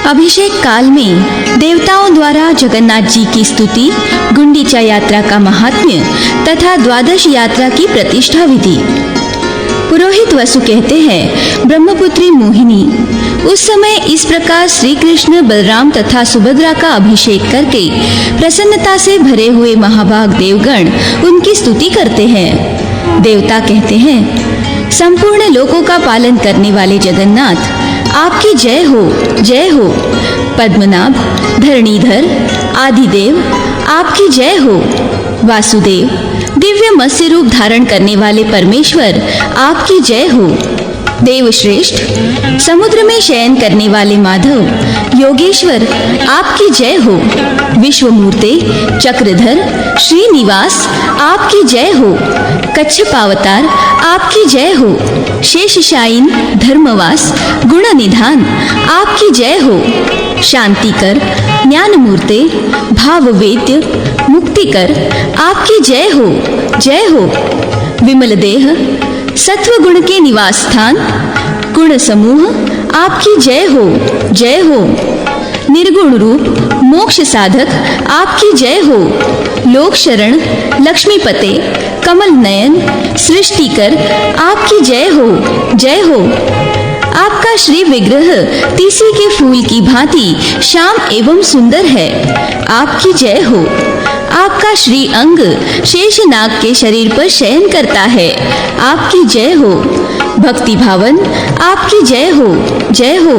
अभिषेक काल में देवताओं द्वारा जगन्नाथ जी की स्तुति, गुंडीचा यात्रा का महात्म्य तथा द्वादश यात्रा की प्रतिष्ठा विधि। पुरोहित वसु कहते हैं, ब्रह्मपुत्री मोहिनी उस समय इस प्रकार श्री कृष्ण, बलराम तथा सुभद्रा का अभिषेक करके प्रसन्नता से भरे हुए महाभाग देवगण उनकी स्तुति करते हैं। देवता कहते हैं, संपूर्ण लोकों का पालन करने वाले जगन्नाथ, आपकी जय हो, जय हो। पद्मनाभ, धरणीधर, आदिदेव, आपकी जय हो। वासुदेव, दिव्य मत्स्य रूप धारण करने वाले परमेश्वर, आपकी जय हो। देवश्रेष्ठ, समुद्र में शयन करने वाले माधव, योगेश्वर, आपकी जय हो। विश्वमूर्ते, चक्रधर, श्रीनिवास, आपकी जय हो। कच्छपावतार, आपकी जय हो। शेषशायिन, धर्मवास, गुणनिधान, आपकी जय हो। शांतिकर, ज्ञानमूर्ते, भाववेद्य, मुक्तिकर, आपकी जय हो, जय हो। विमल देह, सत्व गुण के निवास स्थान, गुण समूह, आपकी जय हो, जय हो। निर्गुण रूप, मोक्ष साधक, आपकी जय हो। लोक शरण, लक्ष्मीपते, कमल नयन, सृष्टिकर, आपकी जय हो, जय हो। आपका श्री विग्रह तीसी के फूल की भांति श्याम एवं सुंदर है, आपकी जय हो। आपका श्री अंग शेषनाग के शरीर पर शयन करता है, आपकी जय हो। भक्ति भावन, आपकी जय हो, जय हो।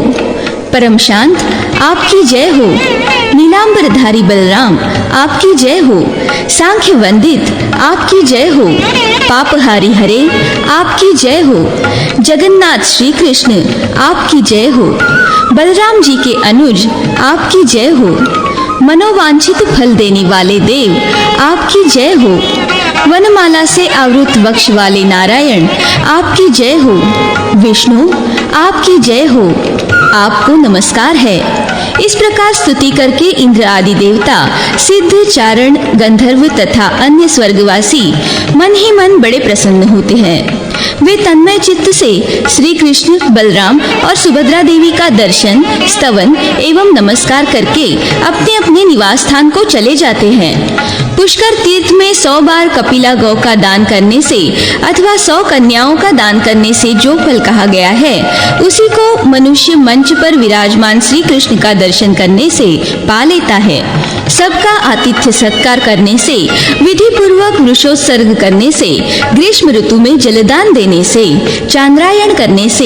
परम शांत, आपकी जय हो। नीलांबरधारी बलराम, आपकी जय हो। सांख्य वंदित, आपकी जय हो। पापहारी हरे, आपकी जय हो। जगन्नाथ श्री कृष्ण, आपकी जय हो। बलराम जी के अनुज, आपकी जय हो। मनोवांछित फल देने वाले देव, आपकी जय हो। वनमाला से आवृत वक्ष वाले नारायण, आपकी जय हो। विष्णु, आपकी जय हो, आपको नमस्कार है। इस प्रकार स्तुति करके इंद्र आदि देवता, सिद्ध, चारण, गंधर्व तथा अन्य स्वर्गवासी मन ही मन बड़े प्रसन्न होते हैं। वे तन्मय चित्त से श्री कृष्ण, बलराम और सुभद्रा देवी का दर्शन, स्तवन एवं नमस्कार करके अपने अपने निवास स्थान को चले जाते हैं। पुष्कर तीर्थ में 100 बार कपिला गौ का दान करने से अथवा 100 कन्याओं का दान करने से जो फल कहा गया है, उसी को मनुष्य मंच पर विराजमान श्री कृष्ण का दर्शन करने से पा लेता है। सबका आतिथ्य सत्कार करने से, विधि पूर्वक वृषोत्सर्ग करने से, ग्रीष्म ऋतु में जलदान देने से, चांद्रायण करने से,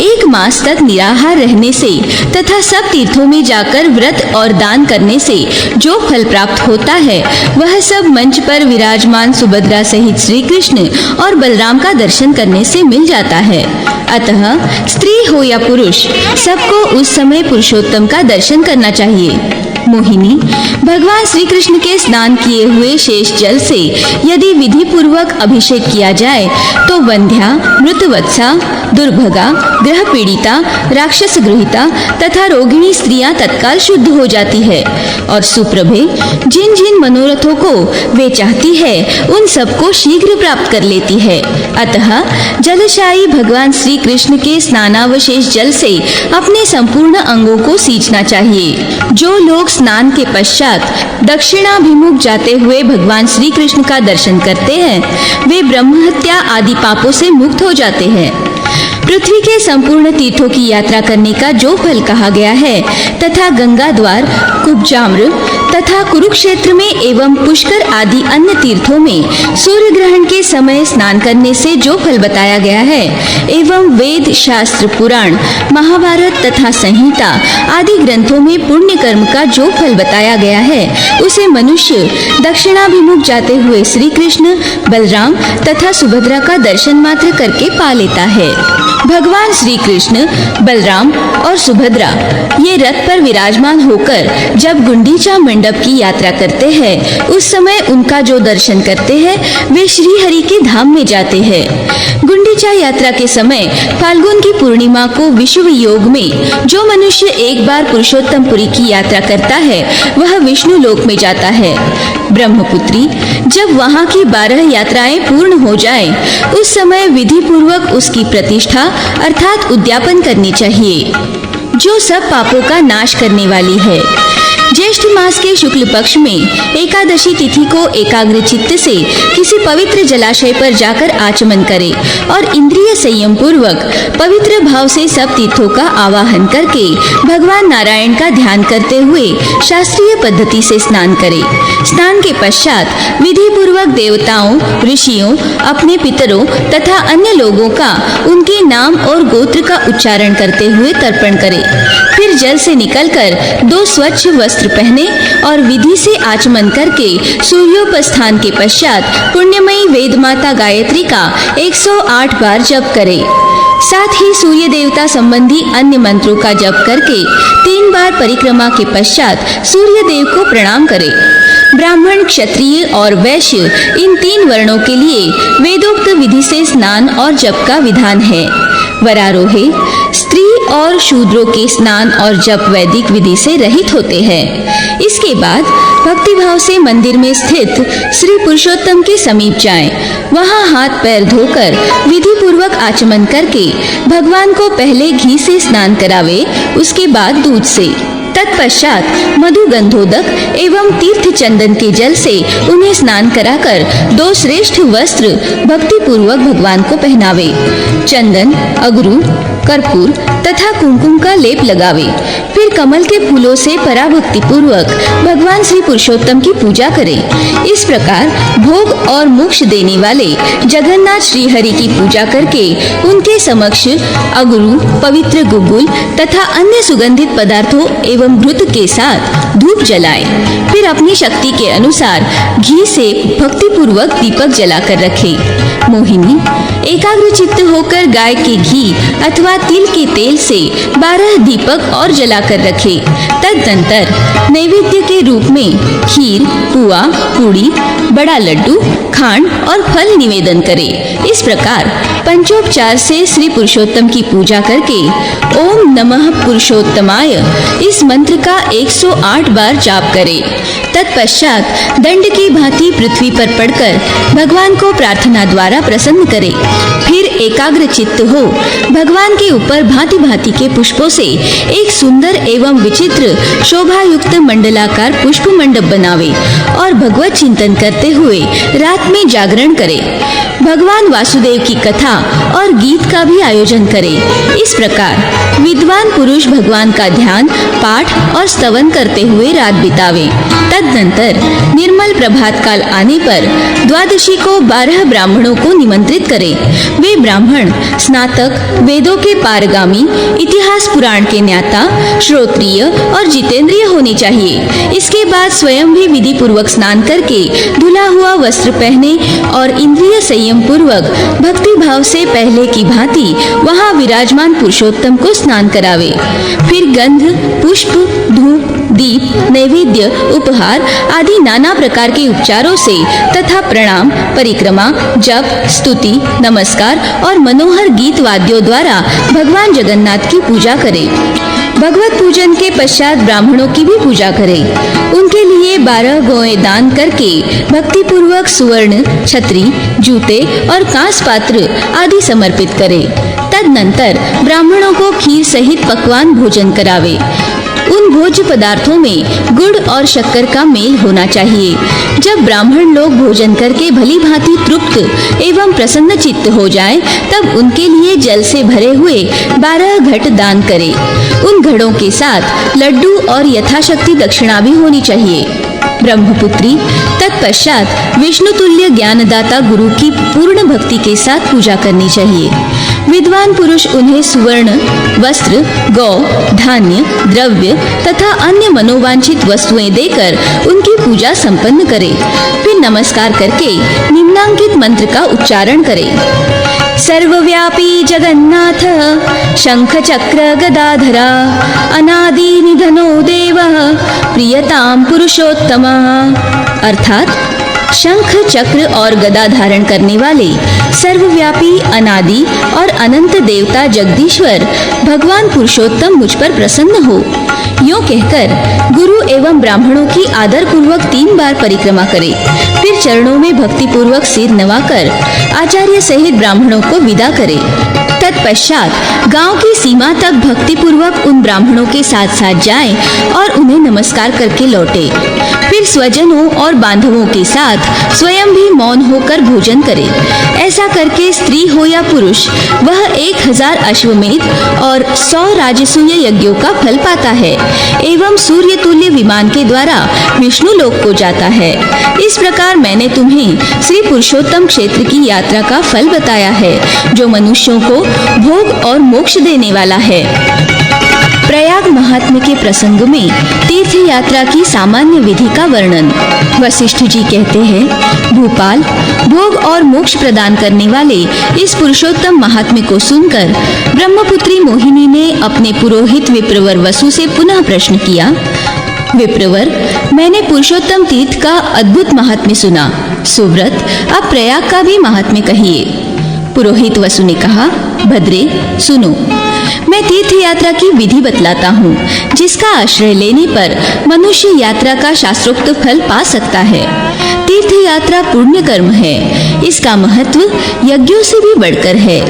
1 मास तक निराहार रहने से तथा सब तीर्थों में जाकर व्रत और दान करने से जो फल प्राप्त होता है, वह सब मंच पर विराजमान सुभद्रा सहित श्री कृष्ण और बलराम का दर्शन करने से मिल जाता है। अतः स्त्री हो या पुरुष, सबको उस समय पुरुषोत्तम का दर्शन करना चाहिए। मोहिनी, भगवान श्री कृष्ण के स्नान किए हुए शेष जल से यदि विधि पूर्वक अभिषेक किया जाए तो वंध्या, मृतवत्सा, दुर्भगा, ग्रह पीड़िता, राक्षस गृहिता तथा रोगिणी स्त्रियां तत्काल शुद्ध हो जाती है और सुप्रभे जिन जिन मनोरथों को वे चाहती है उन सबको शीघ्र प्राप्त कर लेती है। अतः जलशायी भगवान श्री कृष्ण के स्नानावशेष जल से अपने संपूर्ण अंगों को सींचना चाहिए। जो लोग स्नान के पश्चात दक्षिणाभिमुख जाते हुए भगवान श्री कृष्ण का दर्शन करते हैं, वे ब्रह्महत्या आदि पापों से मुक्त हो जाते हैं। पृथ्वी के संपूर्ण तीर्थों की यात्रा करने का जो फल कहा गया है तथा गंगा द्वार, कुब्जाम्र तथा कुरुक्षेत्र में एवं पुष्कर आदि अन्य तीर्थों में सूर्य ग्रहण के समय स्नान करने से जो फल बताया गया है एवं वेद, शास्त्र, पुराण, महाभारत तथा संहिता आदि ग्रंथों में पुण्य कर्म का जो फल बताया गया है, उसे मनुष्य दक्षिणाभिमुख जाते हुए श्री कृष्ण, बलराम तथा सुभद्रा का दर्शन मात्र करके पा लेता है। भगवान श्री कृष्ण, बलराम और सुभद्रा ये रथ पर विराजमान होकर जब गुंडीचा मंडप की यात्रा करते हैं, उस समय उनका जो दर्शन करते हैं वे श्री हरि के धाम में जाते हैं। गुंडीचा यात्रा के समय फाल्गुन की पूर्णिमा को विषुव योग में जो मनुष्य एक बार पुरुषोत्तमपुरी की यात्रा करता है, वह विष्णु लोक में जाता है। ब्रह्मपुत्री, जब वहाँ की 12 यात्राएं पूर्ण हो जाए, उस समय विधि पूर्वक उसकी प्रतिष्ठा अर्थात उद्यापन करनी चाहिए। जो सब पापों का नाश करने वाली है। ज्येष्ठ मास के शुक्ल पक्ष में एकादशी तिथि को एकाग्र चित्त से किसी पवित्र जलाशय पर जाकर आचमन करें और इंद्रिय संयम पूर्वक पवित्र भाव से सब तीर्थों का आवाहन करके भगवान नारायण का ध्यान करते हुए शास्त्रीय पद्धति से स्नान करें। स्नान के पश्चात विधि पूर्वक देवताओं, ऋषियों, अपने पितरों तथा अन्य लोगों का उनके नाम और गोत्र का उच्चारण करते हुए तर्पण करें। फिर जल से निकलकर 2 स्वच्छ वस्त्र पहने और विधि से आचमन करके सूर्योपस्थान के पश्चात पुण्यमयी वेद माता गायत्री का 108 बार जप करें। साथ ही सूर्य देवता संबंधी अन्य मंत्रों का जप करके 3 बार परिक्रमा के पश्चात सूर्य देव को प्रणाम करें। ब्राह्मण, क्षत्रिय और वैश्य इन 3 वर्णों के लिए वेदोक्त विधि से स्नान और जप का विधान है। वरारोहे स्त्री और शूद्रों के स्नान और जप वैदिक विधि से रहित होते हैं। इसके बाद भक्तिभाव से मंदिर में स्थित श्री पुरुषोत्तम के समीप जाएं। वहां हाथ पैर धोकर विधि पूर्वक आचमन करके भगवान को पहले घी से स्नान करावे, उसके बाद दूध से। तत्पश्चात मधु गंधोदक एवं तीर्थ चंदन के जल से उन्हें स्नान कराकर 2 श्रेष्ठ वस्त्र भक्ति पूर्वक भगवान को पहनावे। चंदन, अगरू, कर्पूर तथा कुमकुम का लेप लगावे। फिर कमल के फूलों से पराभक्ति पूर्वक भगवान श्री पुरुषोत्तम की पूजा करें। इस प्रकार भोग और मोक्ष देने वाले जगन्नाथ श्री हरि की पूजा करके उनके समक्ष अगरू, पवित्र गुगुल तथा अन्य सुगंधित पदार्थों एवं घृत के साथ धूप जलाएं। फिर अपनी शक्ति के अनुसार घी से भक्ति पूर्वक दीपक जलाकर रखें। मोहिनी, एकाग्र चित्त होकर गाय के घी अथवा तिल के तेल से 12 दीपक और जलाकर रखे। तदनंतर नैवेद्य के रूप में खीर, पुआ, पूड़ी, बड़ा लड्डू, खांड और फल निवेदन करें। इस प्रकार पंचोपचार से श्री पुरुषोत्तम की पूजा करके ओम नमः पुरुषोत्तमाय इस मंत्र का 108 बार जाप करें। तत्पश्चात दंड की भांति पृथ्वी पर पड़कर भगवान को प्रार्थना द्वारा प्रसन्न करें। फिर एकाग्र चित्त हो भगवान के ऊपर भांति भांति के पुष्पों से एक सुंदर एवं विचित्र शोभा युक्त मंडलाकार पुष्प मंडप बनावे और भगवत चिंतन करते हुए रात में जागरण करे। भगवान वासुदेव की कथा और गीत का भी आयोजन करे। इस प्रकार विद्वान पुरुष भगवान का ध्यान, पाठ और स्तवन करते हुए रात बितावे। तदनंतर निर्मल प्रभात काल आने पर द्वादशी को 12 ब्राह्मणों को निमंत्रित करें। वे ब्राह्मण स्नातक, वेदों के पारगामी, इतिहास पुराण के ज्ञाता, श्रोत्रिय और जितेंद्रिय होने चाहिए। इसके बाद स्वयं भी विधि पूर्वक स्नान करके धुला हुआ वस्त्र पहने और इंद्रिय संयम पूर्वक भक्ति भाव से पहले की भांति वहां विराजमान पुरुषोत्तम को स्नान करावे। फिर गंध, पुष्प, धूप, दीप, नैवेद्य, उपहार आदि नाना प्रकार के उपचारों से तथा प्रणाम, परिक्रमा, जप, स्तुति, नमस्कार और मनोहर गीत वाद्यों द्वारा भगवान जगन्नाथ की पूजा करें। भगवत पूजन के पश्चात ब्राह्मणों की भी पूजा करें। उनके लिए 12 गौएं दान करके भक्ति पूर्वक सुवर्ण, छतरी, जूते और कांस पात्र आदि समर्पित करें। तदनंतर ब्राह्मणों को खीर सहित पकवान भोजन करावे। उन भोज्य पदार्थों में गुड़ और शक्कर का मेल होना चाहिए। जब ब्राह्मण लोग भोजन करके भली भांति तृप्त एवं प्रसन्न चित्त हो जाएं, तब उनके लिए जल से भरे हुए 12 घट दान करें। उन घड़ों के साथ लड्डू और यथाशक्ति दक्षिणा भी होनी चाहिए। ब्रह्मपुत्री तत्पश्चात विष्णुतुल्य ज्ञानदाता गुरु की पूर्ण भक्ति के साथ पूजा करनी चाहिए। विद्वान पुरुष उन्हें सुवर्ण, वस्त्र, गौ, धान्य, द्रव्य तथा अन्य मनोवांछित वस्तुएं देकर उनकी पूजा संपन्न करे। फिर नमस्कार करके निम्नांकित मंत्र का उच्चारण करे। सर्वव्यापी जगन्नाथ शंख चक्र गदाधरा अनादि निधनो देवः प्रियताम पुरुषोत्तम। अर्थात शंख, चक्र और गदा धारण करने वाले सर्वव्यापी, अनादि और अनंत देवता जगदीश्वर भगवान पुरुषोत्तम मुझ पर प्रसन्न हो। यूं कहकर गुरु एवं ब्राह्मणों की आदर पूर्वक 3 बार परिक्रमा करे। फिर चरणों में भक्ति पूर्वक सिर नवाकर आचार्य सहित ब्राह्मणों को विदा करे। तत्पश्चात गांव की सीमा तक भक्ति पूर्वक उन ब्राह्मणों के साथ साथ जाए और उन्हें नमस्कार करके लौटे। फिर स्वजनों और बांधवों के साथ स्वयं भी मौन होकर भोजन करे। ऐसा करके स्त्री हो या पुरुष वह 1000 अश्वमेध और 100 राजसूय यज्ञों का फल पाता है एवं सूर्य तुल्य विमान के द्वारा विष्णु लोक को जाता है। इस प्रकार मैंने तुम्हें श्री पुरुषोत्तम क्षेत्र की यात्रा का फल बताया है, जो मनुष्यों को भोग और मोक्ष देने वाला है। प्रयाग महात्म्य के प्रसंग में तीर्थ यात्रा की सामान्य विधि का वर्णन। वशिष्ठ जी कहते हैं, भूपाल, भोग और मोक्ष प्रदान करने वाले इस पुरुषोत्तम महात्म्य को सुनकर ब्रह्मपुत्री मोहिनी ने अपने पुरोहित विप्रवर वसु से पुनः प्रश्न किया। विप्रवर, मैंने पुरुषोत्तम तीर्थ का अद्भुत महात्म्य सुना। सुव्रत, अब प्रयाग का भी महात्म्य कहिए। पुरोहित वसु ने कहा, भद्रे, सुनो, मैं तीर्थ यात्रा की विधि बतलाता हूँ, जिसका आश्रय लेने पर मनुष्य यात्रा का शास्त्रोक्त फल पा सकता है। तीर्थ यात्रा पुण्य कर्म है। इसका महत्व यज्ञों से भी बढ़कर है।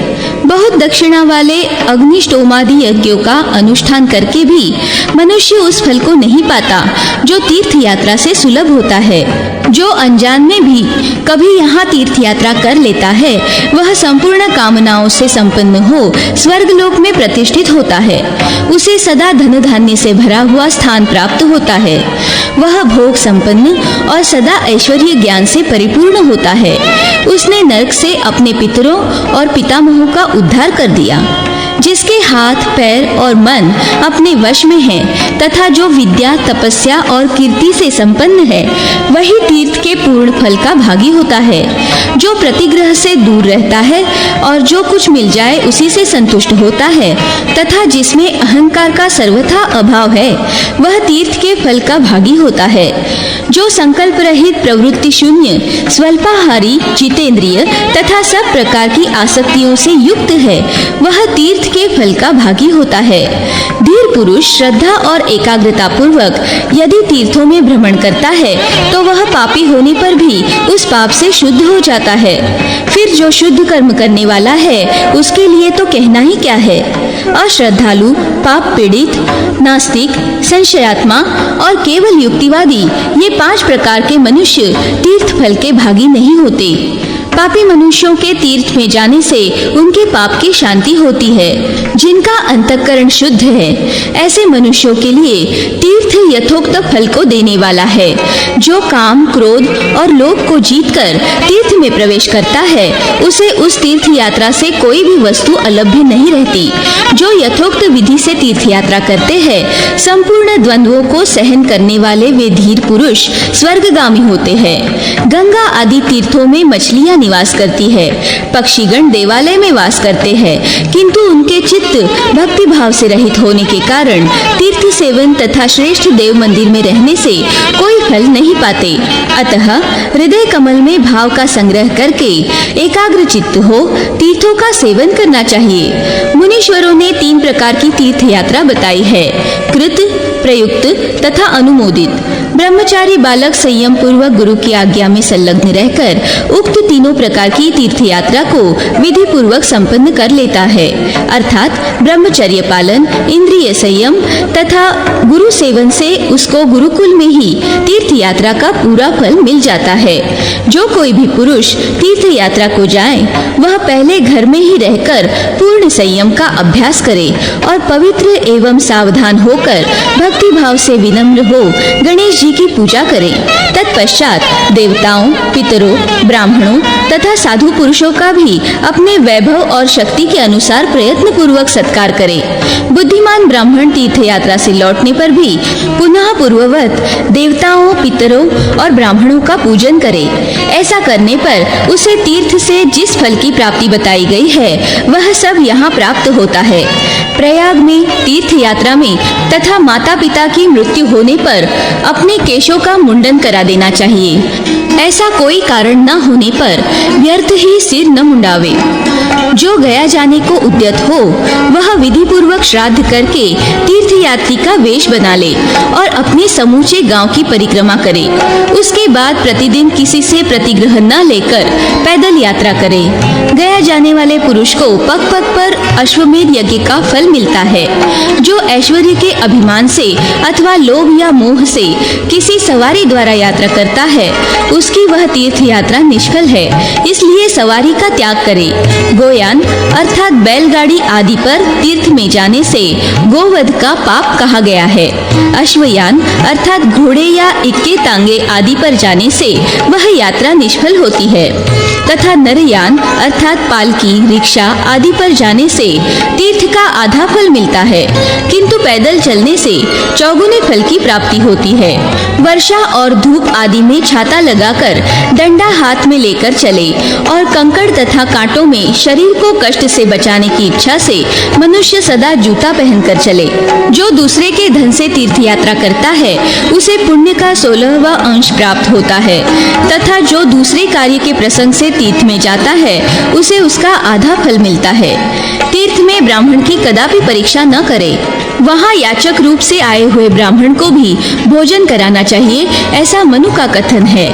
बहुत दक्षिणा वाले अग्निष्टोमादि यज्ञों का अनुष्ठान करके भी मनुष्य उस फल को नहीं पाता जो तीर्थ यात्रा से सुलभ होता है। जो अनजान में भी कभी यहाँ तीर्थ यात्रा कर लेता है, वह संपूर्ण कामनाओं से संपन्न हो स्वर्गलोक में प्रतिष्ठित होता है। उसे सदा धन धान्य से भरा हुआ स्थान प्राप्त होता है। वह भोग संपन्न और सदा ऐश्वर्य ज्ञान से परिपूर्ण होता है। उसने नरक से अपने पितरों और पितामहों का उद्धार कर दिया। जिसके हाथ, पैर और मन अपने वश में हैं तथा जो विद्या, तपस्या और कीर्ति से संपन्न है, वही तीर्थ के पूर्ण फल का भागी होता है। जो प्रतिग्रह से दूर रहता है और जो कुछ मिल जाए उसी से संतुष्ट होता है तथा जिसमें अहंकार का सर्वथा अभाव है, वह तीर्थ के फल का भागी होता है। जो संकल्प रहित, प्रवृत्ति शून्य, स्वल्पाहारी, जितेंद्रिय तथा सब प्रकार की आसक्तियों से युक्त है, वह तीर्थ के फल का भागी होता है। धीर पुरुष श्रद्धा और एकाग्रता पूर्वक यदि तीर्थों में भ्रमण करता है तो वह पापी होने पर भी उस पाप से शुद्ध हो जाता है। फिर जो शुद्ध कर्म करने वाला है उसके लिए तो कहना ही क्या है। अश्रद्धालु, पाप पीड़ित, नास्तिक, संशयात्मा और केवल युक्तिवादी, ये 5 प्रकार के मनुष्य तीर्थ फल के भागी नहीं होते। पापी मनुष्यों के तीर्थ में जाने से उनके पाप की शांति होती है। जिनका अंतःकरण शुद्ध है, ऐसे मनुष्यों के लिए तीर्थ यथोक्त फल को देने वाला है। जो काम, क्रोध और लोभ को जीतकर तीर्थ में प्रवेश करता है, उसे उस तीर्थ यात्रा से कोई भी वस्तु अलभ्य नहीं रहती। जो यथोक्त विधि से तीर्थ यात्रा करते हैं, संपूर्ण द्वंद्वों को सहन करने वाले वे धीर पुरुष स्वर्गगामी होते हैं। गंगा आदि तीर्थों में मछलियां निवास करती है, पक्षीगण देवालय में वास करते हैं, किंतु उनके चित्त भक्ति भाव से रहित होने के कारण तीर्थ सेवन तथा श्रेष्ठ देव मंदिर में रहने से कोई फल नहीं पाते। अतः हृदय कमल में भाव का संग्रह करके एकाग्र चित्त हो तीर्थों का सेवन करना चाहिए। मुनीश्वरों ने 3 प्रकार की तीर्थ यात्रा बताई है, कृत, प्रयुक्त तथा अनुमोदित। ब्रह्मचारी बालक संयम पूर्वक गुरु की आज्ञा में संलग्न रहकर उक्त तीनों प्रकार की तीर्थ यात्रा को विधि पूर्वक संपन्न कर लेता है, अर्थात ब्रह्मचर्य पालन, इंद्रिय संयम तथा गुरु सेवन से उसको गुरुकुल में ही तीर्थ यात्रा का पूरा फल मिल जाता है। जो कोई भी पुरुष तीर्थ यात्रा को जाए, वह पहले घर में ही रहकर पूर्ण संयम का अभ्यास करे और पवित्र एवं सावधान होकर भक्ति भाव से विनम्र हो गणेश जी की पूजा करे। तत्पश्चात देवताओं, पितरों, ब्राह्मणों तथा साधु पुरुषों का भी अपने वैभव और शक्ति के अनुसार प्रयत्न पूर्वक सत्कार करे। बुद्धिमान ब्राह्मण तीर्थ यात्रा से लौटने पर भी पुनः पूर्ववत देवताओं, पितरों और ब्राह्मणों का पूजन करे। ऐसा करने पर उसे तीर्थ से जिस फल की प्राप्ति बताई गई है, वह सब यहाँ प्राप्त होता है। प्रयाग में तीर्थ यात्रा में तथा माता पिता की मृत्यु होने पर अपने केशों का मुंडन करा देना चाहिए। ऐसा कोई कारण न होने पर व्यर्थ ही सिर न मुंडावे। जो गया जाने को उद्यत हो वह विधि पूर्वक श्राद्ध करके तीर्थ यात्री का वेश बना ले और अपने समूचे गांव की परिक्रमा करे। उसके बाद प्रतिदिन किसी से प्रतिग्रह न लेकर पैदल यात्रा करे। गया जाने वाले पुरुष को पग पग पर अश्वमेध यज्ञ का फल मिलता है। जो ऐश्वर्य के अभिमान से अथवा लोभ या मोह से किसी सवारी द्वारा यात्रा करता है उसकी वह तीर्थ यात्रा निष्फल है। इसलिए सवारी का त्याग करे। गोयान अर्थात बैलगाड़ी आदि पर तीर्थ में जाने से गोवध का पाप कहा गया है। अश्वयान अर्थात घोड़े या इक्के तांगे आदि पर जाने से वह यात्रा निष्फल होती है तथा नरयान अर्थात पालकी रिक्शा आदि पर जाने से तीर्थ का आधा फल मिलता है, किंतु पैदल चलने से चौगुने फल की प्राप्ति होती है। वर्षा और धूप आदि में छाता लगाकर डंडा हाथ में लेकर चले और कंकड़ तथा कांटों में शरीर को कष्ट से बचाने की इच्छा से मनुष्य सदा जूता पहनकर चले। जो दूसरे के धन से तीर्थ यात्रा करता है उसे पुण्य का 16वां अंश प्राप्त होता है तथा जो दूसरे कार्य के प्रसंग से तीर्थ में जाता है उसे उसका आधा फल मिलता है। तीर्थ में ब्राह्मण की कदापि परीक्षा न करे। वहाँ याचक रूप से आए हुए ब्राह्मण को भी भोजन कराना चाहिए, ऐसा मनु का कथन है।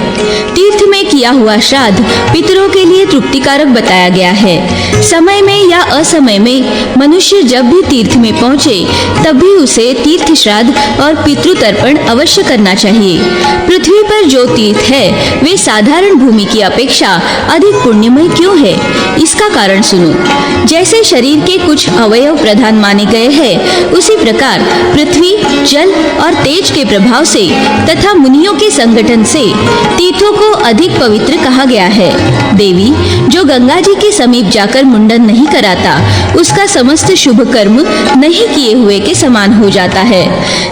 तीर्थ में किया हुआ श्राद्ध पितरों के लिए तृप्तिकारक बताया गया है। समय में या असमय में मनुष्य जब भी तीर्थ में पहुँचे तब भी उसे तीर्थ श्राद्ध और पितृतर्पण अवश्य करना चाहिए। पृथ्वी पर जो तीर्थ है वे साधारण भूमि की अपेक्षा अधिक पुण्यमय क्यों है? इसका कारण सुनो। जैसे शरीर के कुछ अवयव प्रधान माने गए हैं उसी प्रकार पृथ्वी जल और तेज के प्रभाव से तथा मुनियों के संगठन से तीर्थों को अधिक पवित्र कहा गया है। देवी जो गंगा जी के समीप जाकर मुंडन नहीं कराता उसका समस्त शुभ कर्म नहीं किए हुए के समान हो जाता है।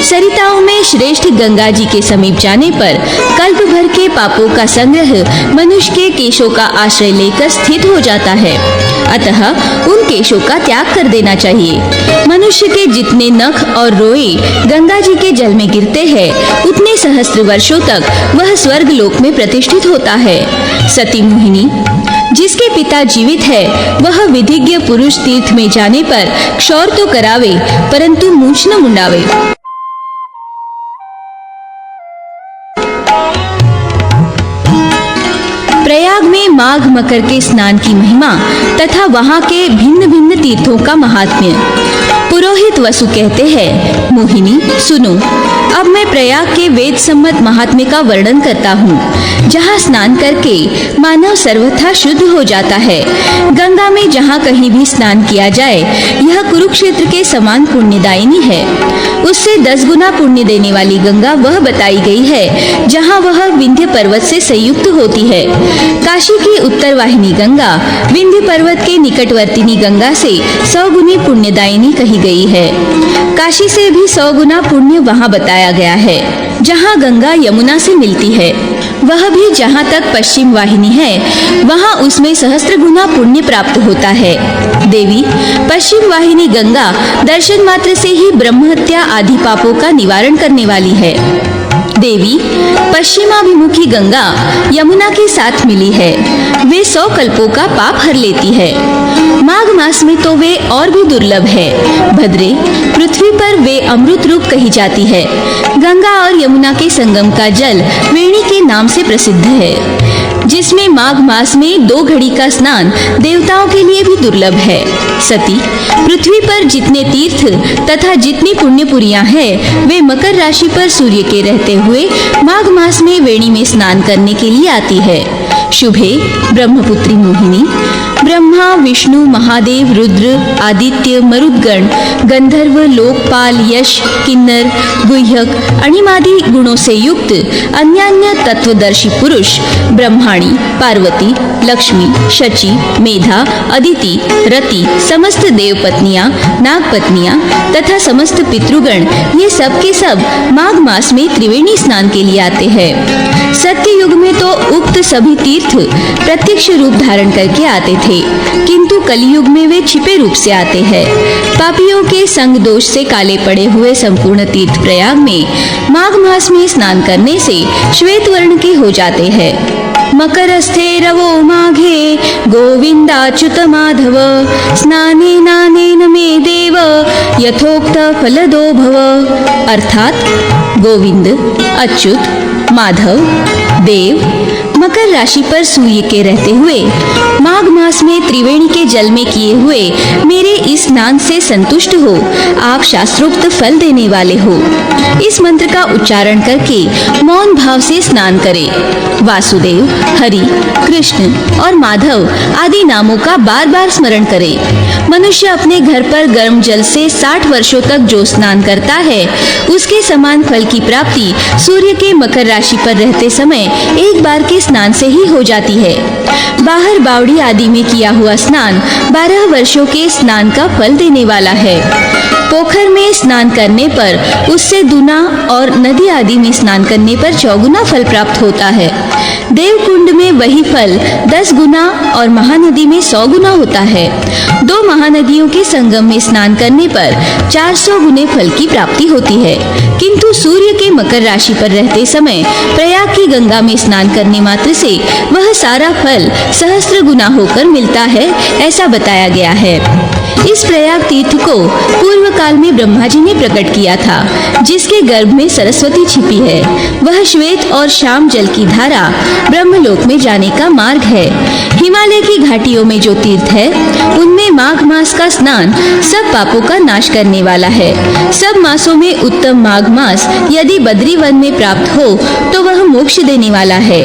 सरिताओं में श्रेष्ठ गंगा जी के समीप जाने पर कल्प भर के पापों का संग्रह मनुष्य के केशों का आश्रय लेकर स्थित हो जाता है। अतः उन केशों का त्याग कर देना चाहिए। मनुष्य के जितने नख और रोए गंगा जी के जल में गिरते हैं उतने सहस्त्र वर्षों तक वह स्वर्ग लोक में प्रतिष्ठित होता है। सती मोहिनी जिसके पिता जीवित है वह विधिज्ञ पुरुष तीर्थ में जाने पर क्षौर तो करावे परंतु मूंछ न मुंडावे। प्रयाग में माघ मकर के स्नान की महिमा तथा वहाँ के भिन्न भिन्न तीर्थों का महात्म्य। पुरोहित वसु कहते हैं, मोहिनी सुनो, अब मैं प्रयाग के वेद सम्मत महात्म्य का वर्णन करता हूँ, जहाँ स्नान करके मानव सर्वथा शुद्ध हो जाता है। गंगा में जहाँ कहीं भी स्नान किया जाए यह कुरुक्षेत्र के समान पुण्यदायिनी है। उससे 10 गुना पुण्य देने वाली गंगा वह बताई गई है जहाँ वह विंध्य पर्वत से संयुक्त होती है। काशी की उत्तर वाहिनी गंगा विंध्य पर्वत के निकटवर्तिनी गंगा से 100 गुनी पुण्यदायिनी कही गई है। काशी से भी 100 गुना पुण्य वहाँ बताया गया है। जहाँ गंगा यमुना से मिलती है वह भी जहाँ तक पश्चिम वाहिनी है वहाँ उसमें सहस्त्र गुना पुण्य प्राप्त होता है। देवी पश्चिम वाहिनी गंगा दर्शन मात्र से ही ब्रह्म हत्या आदि पापों का निवारण करने वाली है। देवी पश्चिमाभिमुखी गंगा यमुना के साथ मिली है, वे 100 कल्पों का पाप हर लेती है। माघ मास में तो वे और भी दुर्लभ है। भद्रे पृथ्वी पर वे अमृत रूप कही जाती है। गंगा और यमुना के संगम का जल वेणी के नाम से प्रसिद्ध है, जिसमें माघ मास में 2 घड़ी का स्नान देवताओं के लिए भी दुर्लभ है। सती पृथ्वी पर जितने तीर्थ तथा जितनी पुण्यपुरियां हैं वे मकर राशि पर सूर्य के रहते हुए माघ मास में वेणी में स्नान करने के लिए आती है। शुभे ब्रह्मपुत्री मोहिनी ब्रह्मा विष्णु महादेव रुद्र आदित्य मरुद्गण गंधर्व लोकपाल यश किन्नर गुह्यक अणिमादि गुणों से युक्त अन्यान्य तत्वदर्शी पुरुष ब्रह्माणी पार्वती लक्ष्मी शची मेधा अदिति रति समस्त देवपत्नियां नागपत्नियां तथा समस्त पितृगण ये सब के सब माघ मास में त्रिवेणी स्नान के लिए आते हैं। सत्य युग में तो उक्त सभी तीर्थ प्रत्यक्ष रूप धारण करके आते थे। थे, किंतु कलयुग में वे छिपे रूप से आते हैं। पापियों के संग दोष से काले पड़े हुए संपूर्ण तीर्थ प्रयाग में माघ मास में स्नान करने से श्वेत वर्ण के हो जाते हैं। मकरस्थे रवो माघे गोविंदाच्युत माधव स्नाने नानेन मे देव यथोक्त फलदो भव। अर्थात गोविंद, अच्युत, माधव, देव मकर राशि पर सूर्य के रहते हुए माघ मास में त्रिवेणी के जल में किए हुए मेरे इस स्नान से संतुष्ट हो, आप शास्त्रोक्त फल देने वाले हो। इस मंत्र का उच्चारण करके मौन भाव से स्नान करें। वासुदेव, हरि, कृष्ण और माधव आदि नामों का बार बार स्मरण करें। मनुष्य अपने घर पर गर्म जल से 60 वर्षों तक जो स्नान करता है, उसके समान फल की प्राप्ति सूर्य के मकर राशि पर रहते समय एक बार के स्नान से ही हो जाती है। बाहर बावड़ी आदि में किया हुआ स्नान 12 वर्षों के स्नान का फल देने वाला है। पोखर में स्नान करने पर उससे दुना और नदी आदि में स्नान करने पर 4 गुना फल प्राप्त होता है। देवकुंड में वही फल 10 गुना और महानदी में 100 गुना होता है। 2 महानदियों के संगम में स्नान करने पर 400 गुने फल की प्राप्ति होती है। किंतु सूर्य के मकर राशि पर रहते समय प्रयाग की गंगा में स्नान करने मात्र से वह सारा फल सहस्त्र गुना होकर मिलता है, ऐसा बताया गया है। इस प्रयाग तीर्थ को पूर्व काल में ब्रह्मा जी ने प्रकट किया था, जिसके गर्भ में सरस्वती छिपी है। वह श्वेत और श्याम जल की धारा ब्रह्मलोक में जाने का मार्ग है। हिमालय की घाटियों में जो तीर्थ है, उनमें माघ मास का स्नान सब पापों का नाश करने वाला है। सब मासों में उत्तम माघ मास यदि बद्री वन में प्राप्त हो तो वह मोक्ष देने वाला है।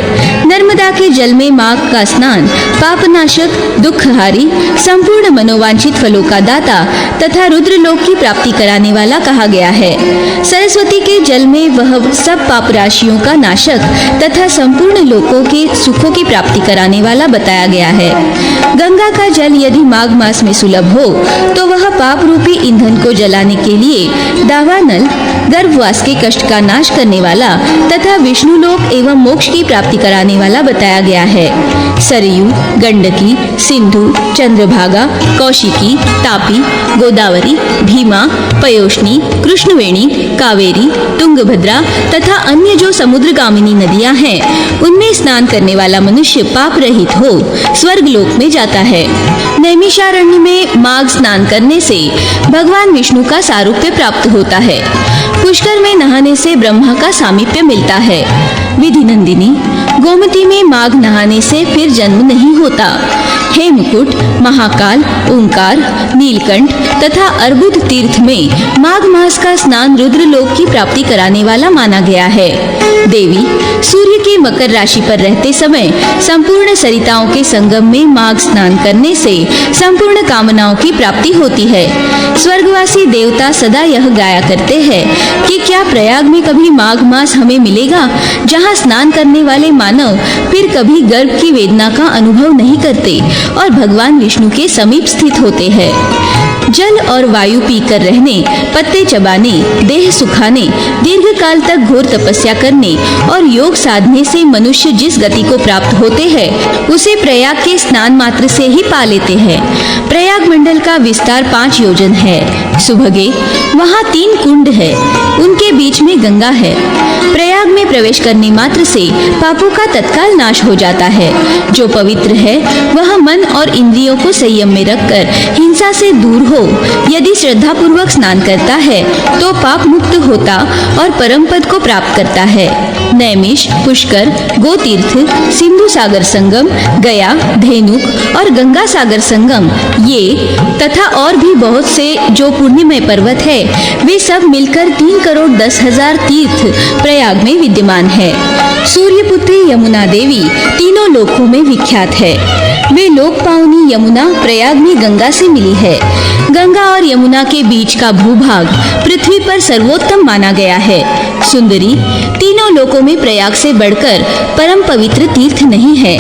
नर्मदा के जल में माघ का स्नान पापनाशक, दुखहारी, संपूर्ण मनोवांछित फलों का दाता तथा रुद्रलोक की प्राप्ति कराने वाला कहा गया है। सरस्वती के जल में वह सब पाप राशियों का नाशक तथा संपूर्ण लोकों के सुखों की प्राप्ति कराने वाला बताया गया है। गंगा का जल यदि माघ मास में सुलभ हो तो वह पाप रूपी ईंधन को जलाने के लिए दावानल, गर्भवास के कष्ट का नाश करने वाला तथा विष्णु लोक एवं मोक्ष की प्राप्ति कराने वाला बताया गया है। सरयू, गंडकी, सिंधु, चंद्रभागा, कौशिकी, तापी, गोदावरी, भीमा, पयोष्णी, कृष्णवेणी, कावेरी, तुंगभद्रा तथा अन्य जो समुद्रगामिनी नदियां हैं, उनमें स्नान करने वाला मनुष्य पाप रहित हो स्वर्ग लोक में जाता है। नैमिषारण्य में माघ स्नान करने से भगवान विष्णु का सारूप्य प्राप्त होता है। पुष्कर में नहाने से ब्रह्मा का सामीप्य मिलता है। विधि नंदिनी, गोमती में माघ नहाने से फिर जन्म नहीं होता। हेमकुट, महाकाल, ओंकार, नीलकंठ तथा अर्बुद तीर्थ में माघ मास का स्नान रुद्रलोक की प्राप्ति कराने वाला माना गया है। देवी, सूर्य के मकर राशि पर रहते समय संपूर्ण सरिताओं के संगम में माघ स्नान करने से संपूर्ण कामनाओं की प्राप्ति होती है। स्वर्गवासी देवता सदा यह गाया करते हैं कि क्या प्रयाग में कभी माघ मास हमें मिलेगा, जहाँ स्नान करने वाले मानव फिर कभी गर्भ की वेदना का अनुभव नहीं करते और भगवान विष्णु के समीप स्थित होते हैं। जल और वायु पीकर रहने, पत्ते चबाने, देह सुखाने, दीर्घ काल तक घोर तपस्या करने और योग साधने से मनुष्य जिस गति को प्राप्त होते हैं, उसे प्रयाग के स्नान मात्र से ही पा लेते हैं। प्रयाग मंडल का विस्तार 5 योजन है। सुभगे, वहाँ 3 कुंड है, उनके बीच में गंगा है। प्रयाग में प्रवेश करने मात्र से पापों का तत्काल नाश हो जाता है। जो पवित्र है वह मन और इंद्रियों को संयम में रखकर हिंसा से दूर हो यदि श्रद्धा पूर्वक स्नान करता है तो पाप मुक्त होता और परम पद को प्राप्त करता है। नैमिष, पुष्कर, गोतीर्थ, सिंधु सागर संगम, गया, धेनुक और गंगा सागर संगम, ये तथा और भी बहुत से जो पुण्यमय पर्वत है, वे सब मिलकर 3,10,000 तीर्थ प्रयाग में विद्यमान है। सूर्यपुत्री यमुना देवी तीनों लोकों में विख्यात है। वे लोक पावनी यमुना प्रयाग में गंगा से मिली है। गंगा और यमुना के बीच का भूभाग पृथ्वी पर सर्वोत्तम माना गया है। सुंदरी, तीनों लोकों में प्रयाग से बढ़कर परम पवित्र तीर्थ नहीं है।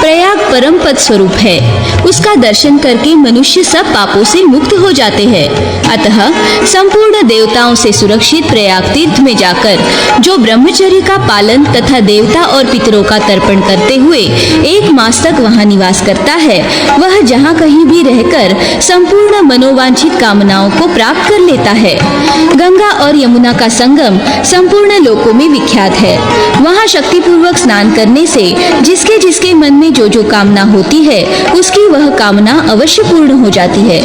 प्रयाग परम पद स्वरूप है। उसका दर्शन करके मनुष्य सब पापों से मुक्त हो जाते हैं। अतः संपूर्ण देवताओं से सुरक्षित प्रयाग तीर्थ में जाकर जो ब्रह्मचर्य का पालन तथा देवता और पितरों का तर्पण करते हुए 1 मास तक वहां निवास करता है, वह जहां कहीं भी रहकर संपूर्ण मनोवांछित कामनाओं को प्राप्त कर लेता है। गंगा और यमुना का संगम संपूर्ण लोकों में विख्यात है। वहां शक्ति पूर्वक स्नान करने से जिसके जिसके मन में जो जो कामना होती है उसकी वह कामना अवश्य पूर्ण हो जाती है।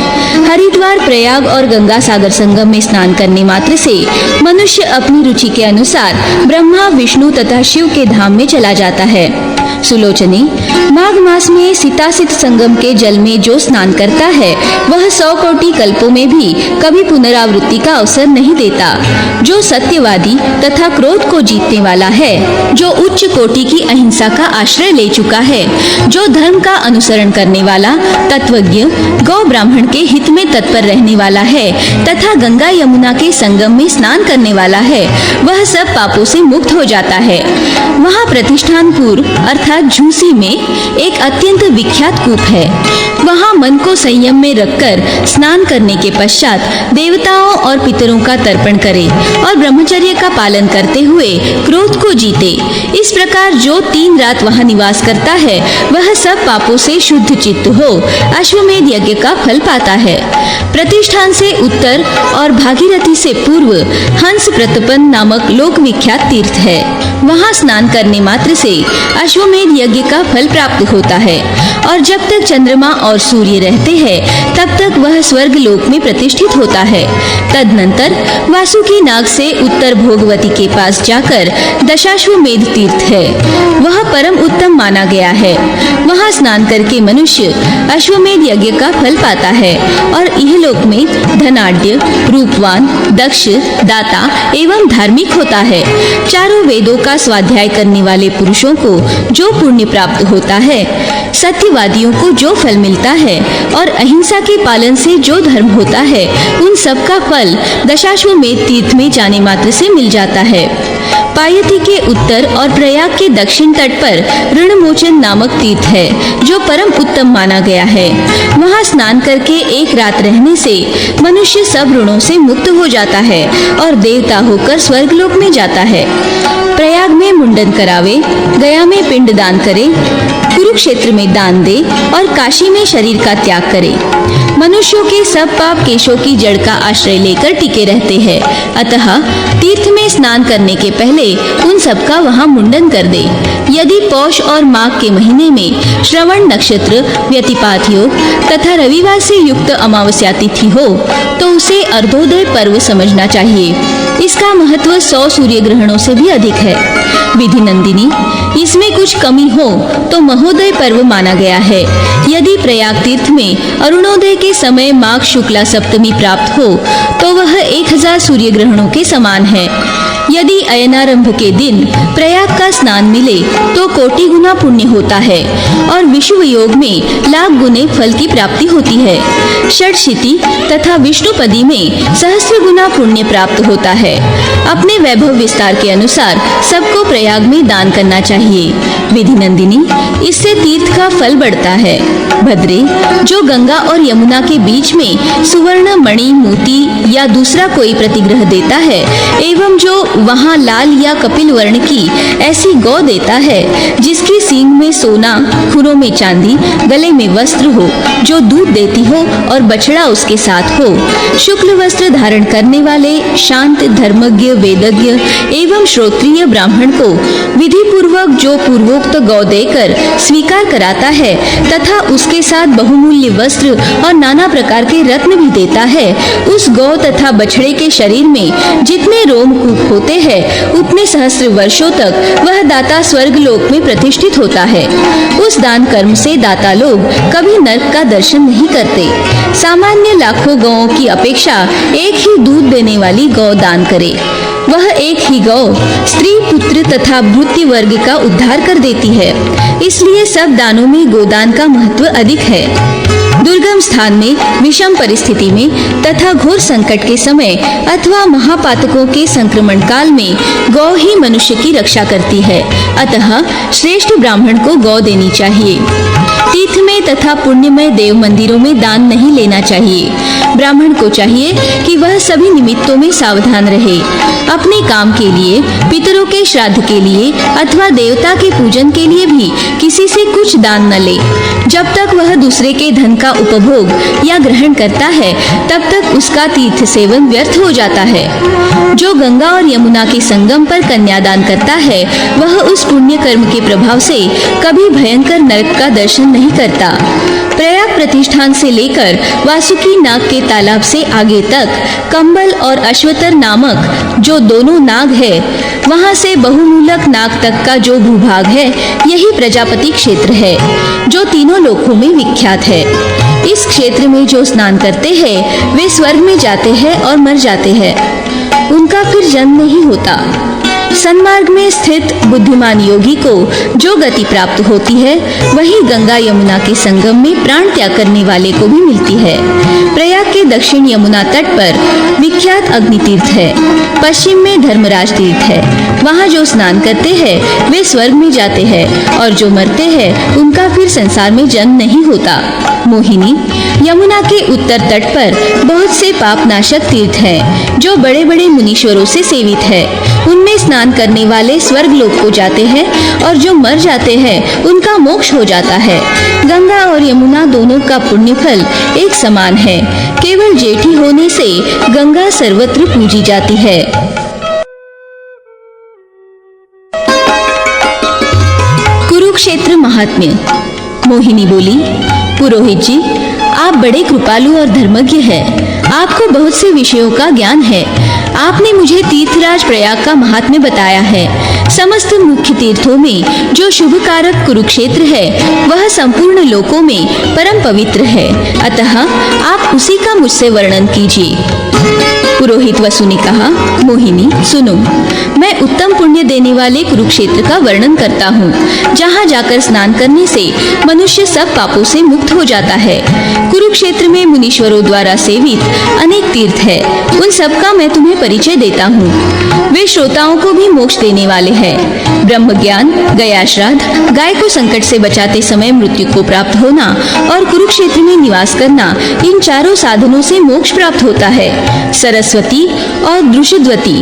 हरिद्वार, प्रयाग और गंगा सागर संगम में स्नान करने मात्र से मनुष्य अपनी रुचि के अनुसार ब्रह्मा, विष्णु तथा शिव के धाम में चला जाता है। सुलोचनी, माघ मास में सीतासित संगम के जल में जो स्नान करता है वह 100 कोटि कल्पों में भी कभी पुनरावृत्ति का अवसर नहीं देता। जो सत्यवादी तथा क्रोध को जीतने वाला है, जो उच्च कोटि की अहिंसा का आश्रय ले चुका है, जो धर्म का अनुसरण करने वाला, तत्वज्ञ, गौ ब्राह्मण के हित में तत्पर रहने वाला है तथा गंगा यमुना के संगम में स्नान करने वाला है, वह सब पापों से मुक्त हो जाता है। वहाँ प्रतिष्ठानपुर अर्थात झूसी में एक अत्यंत विख्यात कूप है। वहाँ मन को संयम में रखकर स्नान करने के पश्चात देवताओं और पितरों का तर्पण करे और ब्रह्मचर्य का पालन करते हुए क्रोध को जीते। इस प्रकार जो 3 रात वहाँ निवास करता है वह सब पापों से शुद्ध चित्त हो अश्वमेध यज्ञ का फल पाता है। प्रतिष्ठान से उत्तर और भागीरथी से पूर्व हंस प्रतपन नामक लोक विख्यात तीर्थ है। वहाँ स्नान करने मात्र से अश्वमेध यज्ञ का फल प्राप्त होता है और जब तक चंद्रमा और सूर्य रहते हैं तब तक वह स्वर्ग लोक में प्रतिष्ठित होता है। तदनंतर वासुकी नाग से उत्तर भोगवती के पास जाकर दशाश्वमेध तीर्थ है। वह परम उत्तम माना गया है। वहाँ स्नान करके मनुष्य अश्वमेध यज्ञ का फल पाता है और इहलोक में धनाढ्य, रूपवान, दक्ष, दाता एवं धार्मिक होता है। चारों वेदों का स्वाध्याय करने वाले पुरुषों को जो पुण्य प्राप्त होता है, सत्यवादियों को जो फल मिलता है और अहिंसा के पालन से जो धर्म होता है, उन सब का फल दशाश्वमेध तीर्थ में जाने मात्र से मिल जाता है। पायथी के उत्तर और प्रयाग के दक्षिण तट पर ऋणमोचन नामक तीर्थ है जो परम उत्तम माना गया है। वहाँ स्नान करके 1 रात रहने से मनुष्य सब ऋणों से मुक्त हो जाता है और देवता होकर स्वर्गलोक में जाता है। प्रयाग में मुंडन करावे, गया में पिंड दान करे, कुरुक्षेत्र में दान दे और काशी में शरीर का त्याग करे। मनुष्यों के सब पाप केशों की जड़ का आश्रय लेकर टिके रहते हैं। अतः तीर्थ में स्नान करने के पहले उन सब का वहाँ मुंडन कर दे। यदि पौष और माघ के महीने में श्रवण नक्षत्र, व्यतिपात योग तथा रविवार से युक्त अमावस्या तिथि हो तो उसे अर्धोदय पर्व समझना चाहिए। इसका महत्व 100 सूर्य ग्रहणों से भी अधिक है। विधि नंदिनी, इसमें कुछ कमी हो तो महोदय पर्व माना गया है। यदि प्रयाग तीर्थ में अरुणोदय के समय माघ शुक्ला सप्तमी प्राप्त हो तो वह 1000 सूर्य ग्रहणों के समान है। यदि अयनारंभ के दिन प्रयाग का स्नान मिले तो कोटि गुना पुण्य होता है और विषुव योग में लाख गुने फल की प्राप्ति होती है। षडशिति तथा विष्णुपदी में सहस्र गुना पुण्य प्राप्त होता है। अपने वैभव विस्तार के अनुसार सबको प्रयाग में दान करना चाहिए। विधि नंदिनी, इससे तीर्थ का फल बढ़ता है। भद्रे, जो गंगा और यमुना के बीच में सुवर्ण, मणि, मोती या दूसरा कोई प्रतिग्रह देता है एवं जो वहाँ लाल या कपिल वर्ण की ऐसी गौ देता है जिसकी सींग में सोना, खुरों में चांदी, गले में वस्त्र हो, जो दूध देती हो और बछड़ा उसके साथ हो, शुक्ल वस्त्र धारण करने वाले शांत, धर्मज्ञ, वेदज्ञ एवं श्रोत्रिय ब्राह्मण को विधि पूर्वक जो पूर्वोक्त गौ देकर स्वीकार कराता है तथा उसके साथ बहुमूल्य वस्त्र और नाना प्रकार के रत्न भी देता है, उस गौ तथा बछड़े के शरीर में जितने रोमकूप होते हैं उतने सहस्र वर्षों तक वह दाता स्वर्ग लोक में प्रतिष्ठित होता है। उस दान कर्म से दाता लोग कभी नरक का दर्शन नहीं करते। सामान्य लाखों गौओं की अपेक्षा एक ही दूध देने वाली गौ दान करे। वह एक ही गौ स्त्री, पुत्र तथा भृत्य वर्ग का उद्धार कर देती है। इसलिए सब दानों में गोदान का महत्व अधिक है। दुर्गम स्थान में, विषम परिस्थिति में तथा घोर संकट के समय अथवा महापातकों के संक्रमण काल में गौ ही मनुष्य की रक्षा करती है। अतः श्रेष्ठ ब्राह्मण को गौ देनी चाहिए। तीर्थ में तथा पुण्यमय देव मंदिरों में दान नहीं लेना चाहिए। ब्राह्मण को चाहिए कि वह सभी निमित्तों में सावधान रहे। अपने काम के लिए, पितरों के श्राद्ध के लिए अथवा देवता के पूजन के लिए भी किसी से कुछ दान न ले। जब तक वह दूसरे के धन का उपभोग या ग्रहण करता है, तब तक उसका तीर्थ सेवन व्यर्थ हो जाता है। जो गंगा और यमुना के संगम पर कन्यादान करता है, वह उस पुण्य कर्म के प्रभाव से कभी भयंकर नरक का दर्शन नहीं करता। प्रयाग प्रतिष्ठान से लेकर वासुकी नाग के तालाब से आगे तक कंबल और अश्वतर नामक जो दोनों नाग है, वहां से बहुमूलक नाग तक का जो भूभाग है, यही प्रजापति क्षेत्र है, जो तीनों लोकों में विख्यात है। इस क्षेत्र में जो स्नान करते हैं, वे स्वर्ग में जाते हैं और मर जाते हैं। उनका फिर जन्म नहीं होता। सन्मार्ग में स्थित बुद्धिमान योगी को जो गति प्राप्त होती है, वही गंगा यमुना के संगम में प्राण त्याग करने वाले को भी मिलती है। प्रयाग के दक्षिण यमुना तट पर विख्यात अग्नि तीर्थ है। पश्चिम में धर्मराज तीर्थ है। वहाँ जो स्नान करते हैं, वे स्वर्ग में जाते हैं और जो मरते हैं, उनका फिर संसार में जन्म नहीं होता। मोहिनी, यमुना के उत्तर तट पर बहुत से पाप नाशक तीर्थ हैं, जो बड़े बड़े मुनीश्वरों से सेवित है। उनमें स्नान करने वाले स्वर्ग लोक को जाते हैं और जो मर जाते हैं, उनका मोक्ष हो जाता है। गंगा और यमुना दोनों का पुण्य फल एक समान है। केवल जेठी होने से गंगा सर्वत्र पूजी जाती है। कुरुक्षेत्र महात्म्य। मोहिनी बोली, पुरोहित जी, आप बड़े कृपालु और धर्मज्ञ हैं। आपको बहुत से विषयों का ज्ञान है। आपने मुझे तीर्थराज प्रयाग का महात्म्य बताया है। समस्त मुख्य तीर्थों में जो शुभ कारक कुरुक्षेत्र है, वह संपूर्ण लोकों में परम पवित्र है। अतः आप उसी का मुझसे वर्णन कीजिए। पुरोहित वसु ने कहा, मोहिनी सुनो, मैं उत्तम पुण्य देने वाले कुरुक्षेत्र का वर्णन करता हूँ, जहाँ जाकर स्नान करने से मनुष्य सब पापों से मुक्त हो जाता है। कुरुक्षेत्र में मुनीश्वरों द्वारा सेवित अनेक तीर्थ है। उन सब का मैं तुम्हें परिचय देता हूँ। वे श्रोताओं को भी मोक्ष देने वाले हैं। ब्रह्म ज्ञान, गया श्राद्ध, गाय को संकट से बचाते समय मृत्यु को प्राप्त होना और कुरुक्षेत्र में निवास करना, इन चारों साधनों से मोक्ष प्राप्त होता है। सरस्वती और द्रुषद्वती,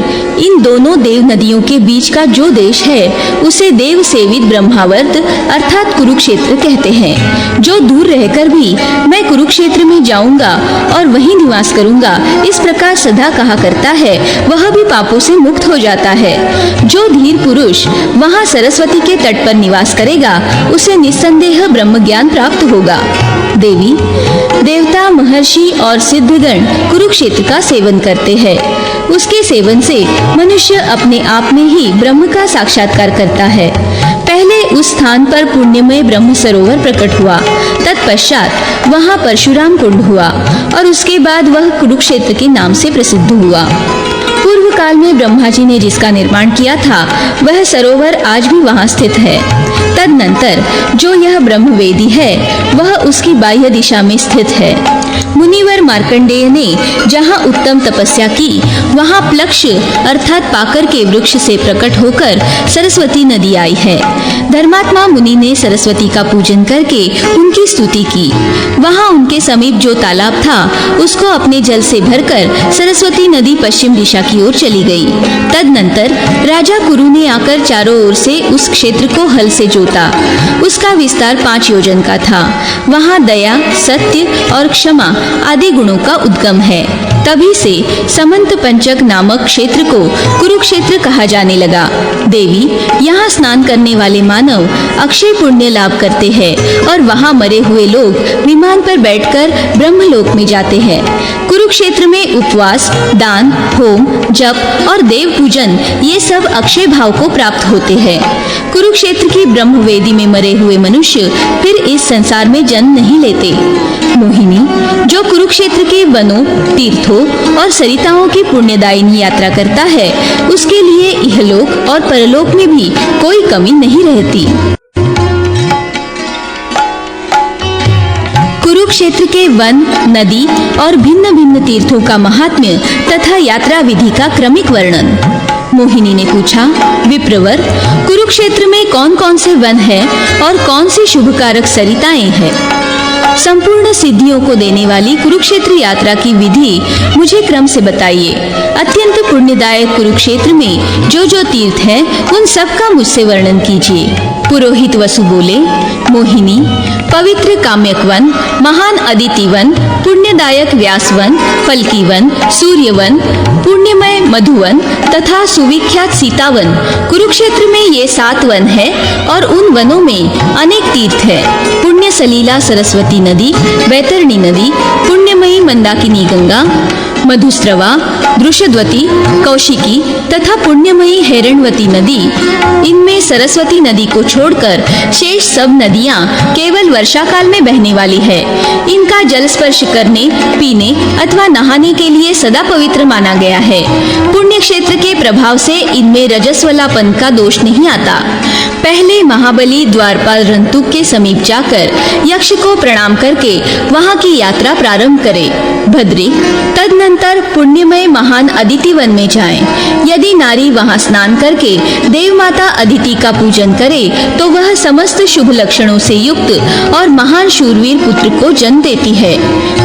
इन दोनों देव नदियों के बीच का जो देश है, उसे देव सेवित ब्रह्मावर्त अर्थात कुरुक्षेत्र कहते हैं। जो दूर रहकर भी मैं कुरुक्षेत्र में जाऊंगा और वहीं निवास करूंगा, इस प्रकार सदा कहा करता है, वह भी पापों से मुक्त हो जाता है। जो धीर पुरुष वहां सरस्वती के तट पर निवास करेगा, उसे निस्संदेह ब्रह्म ज्ञान प्राप्त होगा। देवी, देवता, महर्षि और सिद्धगण कुरुक्षेत्र का सेवन करते हैं। उसके सेवन से मनुष्य अपने आप में ही ब्रह्म का साक्षात्कार करता है। पहले उस स्थान पर पुण्यमय ब्रह्म सरोवर प्रकट हुआ, तत्पश्चात वहां परशुराम कुंड हुआ और उसके बाद वह कुरुक्षेत्र के नाम से प्रसिद्ध हुआ। पूर्व काल में ब्रह्मा जी ने जिसका निर्माण किया था, वह सरोवर आज भी वहां स्थित है। तदनंतर जो यह ब्रह्मवेदी है, वह उसकी बाह्य दिशा में स्थित है। मुनिवर मार्कंडेय ने जहाँ उत्तम तपस्या की, वहाँ प्लक्ष अर्थात पाकर के वृक्ष से प्रकट होकर सरस्वती नदी आई है। धर्मात्मा मुनि ने सरस्वती का पूजन करके उनकी स्तुति की। वहाँ उनके समीप जो तालाब था, उसको अपने जल से भरकर सरस्वती नदी पश्चिम दिशा की ओर चली गई। तदनंतर राजा कुरु ने आकर चारों ओर से उस क्षेत्र को हल से जोता। उसका विस्तार 5 योजन का था। वहाँ दया, सत्य और क्षमा आदि गुणों का उद्गम है। तभी से समंत पंचक नामक क्षेत्र को कुरुक्षेत्र कहा जाने लगा। देवी, यहाँ स्नान करने वाले मानव अक्षय पुण्य लाभ करते हैं और वहाँ मरे हुए लोग विमान पर बैठकर ब्रह्मलोक में जाते हैं। कुरुक्षेत्र में उपवास, दान, होम, जप और देव पूजन, ये सब अक्षय भाव को प्राप्त होते हैं। कुरुक्षेत्र की ब्रह्मवेदी में मरे हुए मनुष्य फिर इस संसार में जन्म नहीं लेते। मोहिनी, जो कुरुक्षेत्र के वनों, तीर्थों और सरिताओं की पुण्यदायिनी यात्रा करता है, उसके लिए इहलोक और परलोक में भी कोई कमी नहीं रहती। कुरुक्षेत्र के वन, नदी और भिन्न भिन्न तीर्थों का महात्म्य तथा यात्रा विधि का क्रमिक वर्णन। मोहिनी ने पूछा, विप्रवर, कुरुक्षेत्र में कौन कौन से वन हैं और कौन सी शुभकारक सरिताएं हैं? संपूर्ण सिद्धियों को देने वाली कुरुक्षेत्र यात्रा की विधि मुझे क्रम से बताइए। अत्यंत पुण्यदायक कुरुक्षेत्र में जो जो तीर्थ हैं, उन सब का मुझसे वर्णन कीजिए। पुरोहित वसु बोले, मोहिनी, पवित्र काम्यक वन, महान अदिति वन, पुण्यदायक व्यासवन, फल्की वन, सूर्यवन, पुण्यमय मधुवन तथा सुविख्यात सीतावन, कुरुक्षेत्र में ये 7 वन है और उन वनों में अनेक तीर्थ है। पुण्य सलीला सरस्वती नदी, वैतरणी नदी, पुण्यमयी मंदाकिनी गंगा, मधुस्रवा, दृषद्वती, कौशिकी तथा पुण्यमयी हिरण्यवती नदी। इनमें सरस्वती नदी को छोड़कर शेष सब नदियां केवल वर्षा काल में बहने वाली है। इनका जल स्पर्श करने, पीने अथवा नहाने के लिए सदा पवित्र माना गया है। पुण्य क्षेत्र के प्रभाव से इनमें रजस्वलापन का दोष नहीं आता। पहले महाबली द्वारपाल रंतुक के समीप जाकर यक्ष को प्रणाम करके वहां की यात्रा प्रारंभ करे। भद्रे, तदनंतर पुण्यमय महान अदिति वन में जाएं। यदि नारी वहां स्नान करके देव माता अदिति का पूजन करे तो वह समस्त शुभ लक्षणों से युक्त और महान शूरवीर पुत्र को जन्म देती है।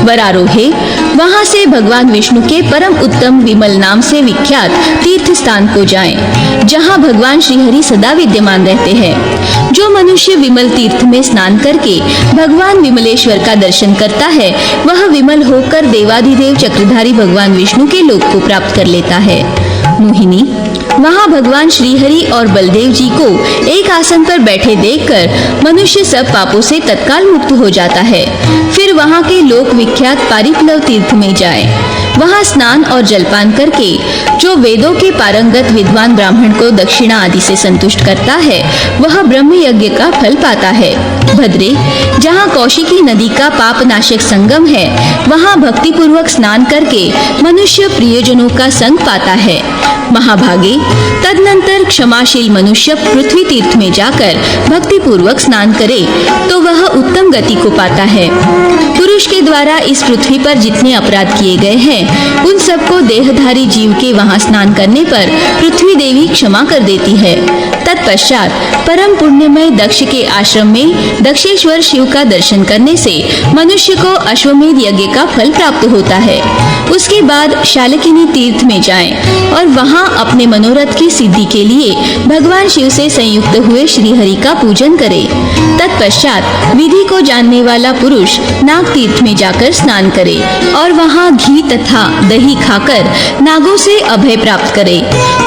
वरारोहे, वहां से भगवान विष्णु के परम उत्तम विमल नाम से विख्यात तीर्थ स्थान को जाएं, जहां भगवान श्रीहरि सदा विद्यमान रहते हैं। जो मनुष्य विमल तीर्थ में स्नान करके भगवान विमलेश्वर का दर्शन करता है, वह विमल होकर देवाधिदेव चक्रधारी भगवान विष्णु के लोक को प्राप्त कर लेता है। मोहिनी, वहां भगवान श्रीहरि और बलदेव जी को एक आसन पर बैठे देखकर मनुष्य सब पापों से तत्काल मुक्त हो जाता है। फिर वहां के लोक विख्यात पारिप्लव तीर्थ में जाए। वहां स्नान और जलपान करके जो वेदों के पारंगत विद्वान ब्राह्मण को दक्षिणा आदि से संतुष्ट करता है, वह ब्रह्म यज्ञ का फल पाता है। भद्रे, जहाँ कौशिकी नदी का पाप नाशक संगम है, वहाँ भक्ति पूर्वक स्नान करके मनुष्य प्रियजनों का संग पाता है। महाभागे, तदनंतर क्षमाशील मनुष्य पृथ्वी तीर्थ में जाकर भक्ति पूर्वक स्नान करे तो वह उत्तम गति को पाता है। पुरुष के द्वारा इस पृथ्वी पर जितने अपराध किए गए हैं, उन सबको देहधारी जीव के वहां स्नान करने पर पृथ्वी देवी क्षमा कर देती है। तत्पश्चात परम पुण्यमय दक्ष के आश्रम में दक्षेश्वर शिव का दर्शन करने से मनुष्य को अश्वमेध यज्ञ का फल प्राप्त होता है। उसके बाद शालकिनी तीर्थ में जाएं और वहां अपने मनोरथ की सिद्धि के लिए भगवान शिव से संयुक्त हुए श्रीहरि का पूजन करे। तत्पश्चात विधि को जानने वाला पुरुष नाग तीर्थ में जाकर स्नान करे और वहां घी तथा दही खाकर नागों से अभय प्राप्त करे।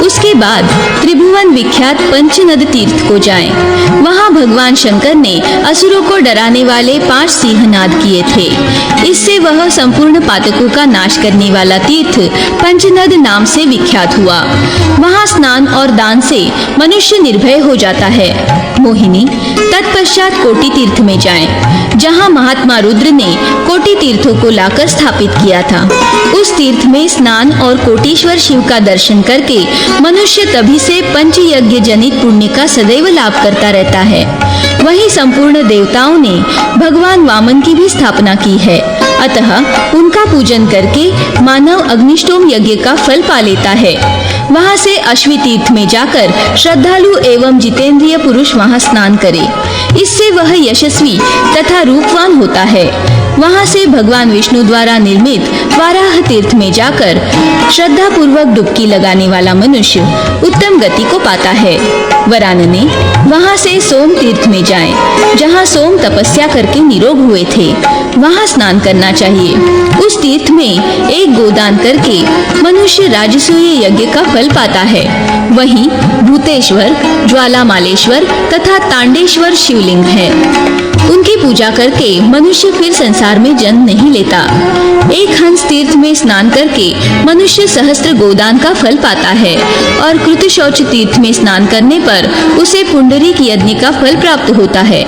उसके बाद त्रिभुवन विख्यात पंचनद तीर्थ को जाएं। वहां भगवान शंकर ने असुरों को डराने वाले 5 सिंहनाद किए थे। इससे वह संपूर्ण पातकों का नाश करने वाला तीर्थ पंचनद नाम से विख्यात हुआ। वहां स्नान और दान से मनुष्य निर्भय हो जाता है। मोहिनी, तत्पश्चात कोटि तीर्थ में जाएं, जहां महात्मा रुद्र ने कोटि तीर्थों को लाकर स्थापित किया था। उस तीर्थ में स्नान और कोटीश्वर शिव का दर्शन करके मनुष्य तभी से पंच यज्ञ जनित पुण्य का सदैव लाभ करता रहता है। वहीं संपूर्ण देवताओं ने भगवान वामन की भी स्थापना की है। अतः उनका पूजन करके मानव अग्निष्टोम यज्ञ का फल पा लेता है। वहां से अश्वी तीर्थ में जाकर श्रद्धालु एवं जितेंद्रिय पुरुष वहां स्नान करे। इससे वह यशस्वी तथा रूपवान होता है। वहां से भगवान विष्णु द्वारा निर्मित वाराह तीर्थ में जाकर श्रद्धा पूर्वक डुबकी लगाने वाला मनुष्य उत्तम गति को पाता है। वरानने, वहां से सोम तीर्थ में जाएं, जहां सोम तपस्या करके निरोग हुए थे। वहां स्नान करना चाहिए। उस तीर्थ में एक गोदान करके मनुष्य राजसूय यज्ञ का फल पाता है। वहीं भूतेश्वर, ज्वालामालेश्वर तथा तांडेश्वर शिवलिंग है। उनकी पूजा करके मनुष्य फिर संसार में जन्म नहीं लेता। एक हंस तीर्थ में स्नान करके मनुष्य सहस्त्र गोदान का फल पाता है और कृतशौच तीर्थ में स्नान करने पर उसे पुंडरीक यज्ञ का फल प्राप्त होता है।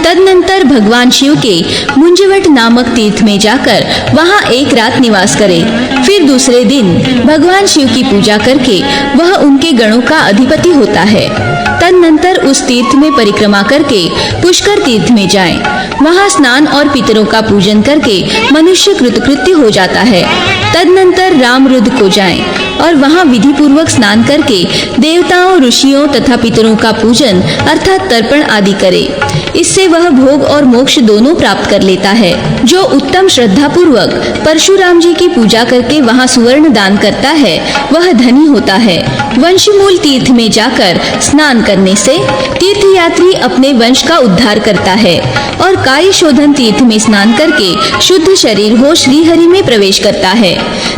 तदनंतर भगवान शिव के मुंजवट नामक तीर्थ में जाकर वहां एक रात निवास करे। फिर दूसरे दिन भगवान शिव की पूजा करके वह उनके गणों का अधिपति होता है। तदनंतर उस तीर्थ में परिक्रमा करके पुष्कर तीर्थ में जाएं। वहां स्नान और पितरों का पूजन करके मनुष्य कृतकृत्य हो जाता है। तदनंतर रामरुद्र को जाएं और वहां विधि पूर्वक स्नान करके देवताओं, ऋषियों तथा पितरों का पूजन अर्थात तर्पण आदि करे। इससे वह भोग और मोक्ष दोनों प्राप्त कर लेता है। जो उत्तम श्रद्धा पूर्वक परशुराम जी की पूजा करके वहां सुवर्ण दान करता है वह धनी होता है। वंशमूल तीर्थ में जाकर स्नान करने से तीर्थयात्री अपने वंश का उद्धार करता है और काय शोधन तीर्थ में स्नान करके शुद्ध शरीर हो श्रीहरि में प्रवेश करता है।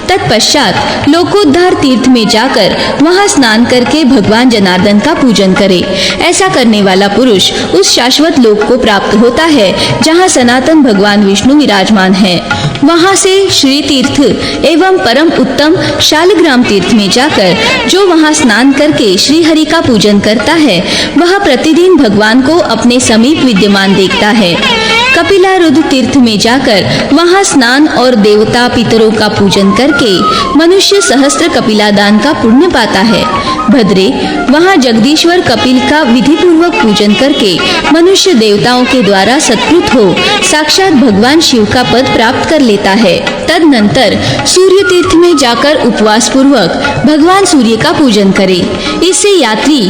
तत्पश्चात लोकोद्धार तीर्थ में जाकर वहां स्नान करके भगवान जनार्दन का पूजन करे। ऐसा करने वाला पुरुष उस शाश्वत लोक को प्राप्त होता है जहां सनातन भगवान विष्णु विराजमान है। वहां से श्री तीर्थ एवं परम उत्तम शालग्राम तीर्थ में जाकर जो वहां स्नान करके श्री हरि का पूजन करता है वह प्रतिदिन भगवान को अपने समीप विद्यमान देखता है। कपिलारुद्र तीर्थ में जाकर वहां स्नान और देवता पितरों का पूजन करके मनुष्य सहस्त्र कपिलादान का पुण्य पाता है। भद्रे वहां जगदीश्वर कपिल का विधि पूर्वक पूजन करके मनुष्य देवताओं के द्वारा सत्कृत हो साक्षात भगवान शिव का पद प्राप्त कर लेता है। तदनंतर सूर्य तीर्थ में जाकर उपवास पूर्वक भगवान सूर्य का पूजन करे। इससे यात्री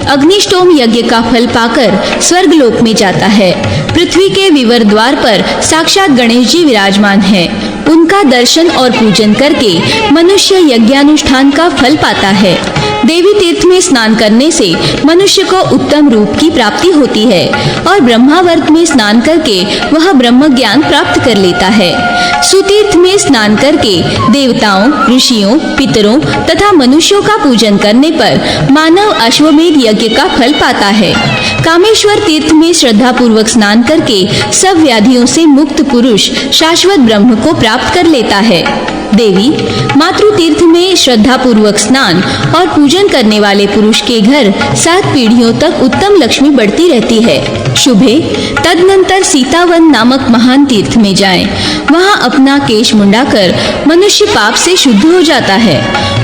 अग्निष्टोम यज्ञ का फल पाकर स्वर्गलोक में जाता है। पृथ्वी के विवर द्वार पर साक्षात गणेश जी विराजमान है। उनका दर्शन और पूजन करके मनुष्य यज्ञानुष्ठान का फल पाता है। देवी तीर्थ में स्नान करने से मनुष्य को उत्तम रूप की प्राप्ति होती है और ब्रह्मावर्त में स्नान करके वह ब्रह्म ज्ञान प्राप्त कर लेता है। सुतीर्थ में स्नान करके देवताओं, ऋषियों, पितरों तथा मनुष्यों का पूजन करने पर मानव अश्वमेध यज्ञ का फल पाता है। कामेश्वर तीर्थ में श्रद्धा पूर्वक स्नान करके सब व्याधियों से मुक्त पुरुष शाश्वत ब्रह्म को प्राप्त कर लेता है। देवी मातृ तीर्थ में श्रद्धा पूर्वक स्नान और पूजन करने वाले पुरुष के घर 7 पीढ़ियों तक उत्तम लक्ष्मी बढ़ती रहती है। शुभे तदनंतर सीतावन नामक महान तीर्थ में जाएं। वहां अपना केश मुंडाकर मनुष्य पाप से शुद्ध हो जाता है।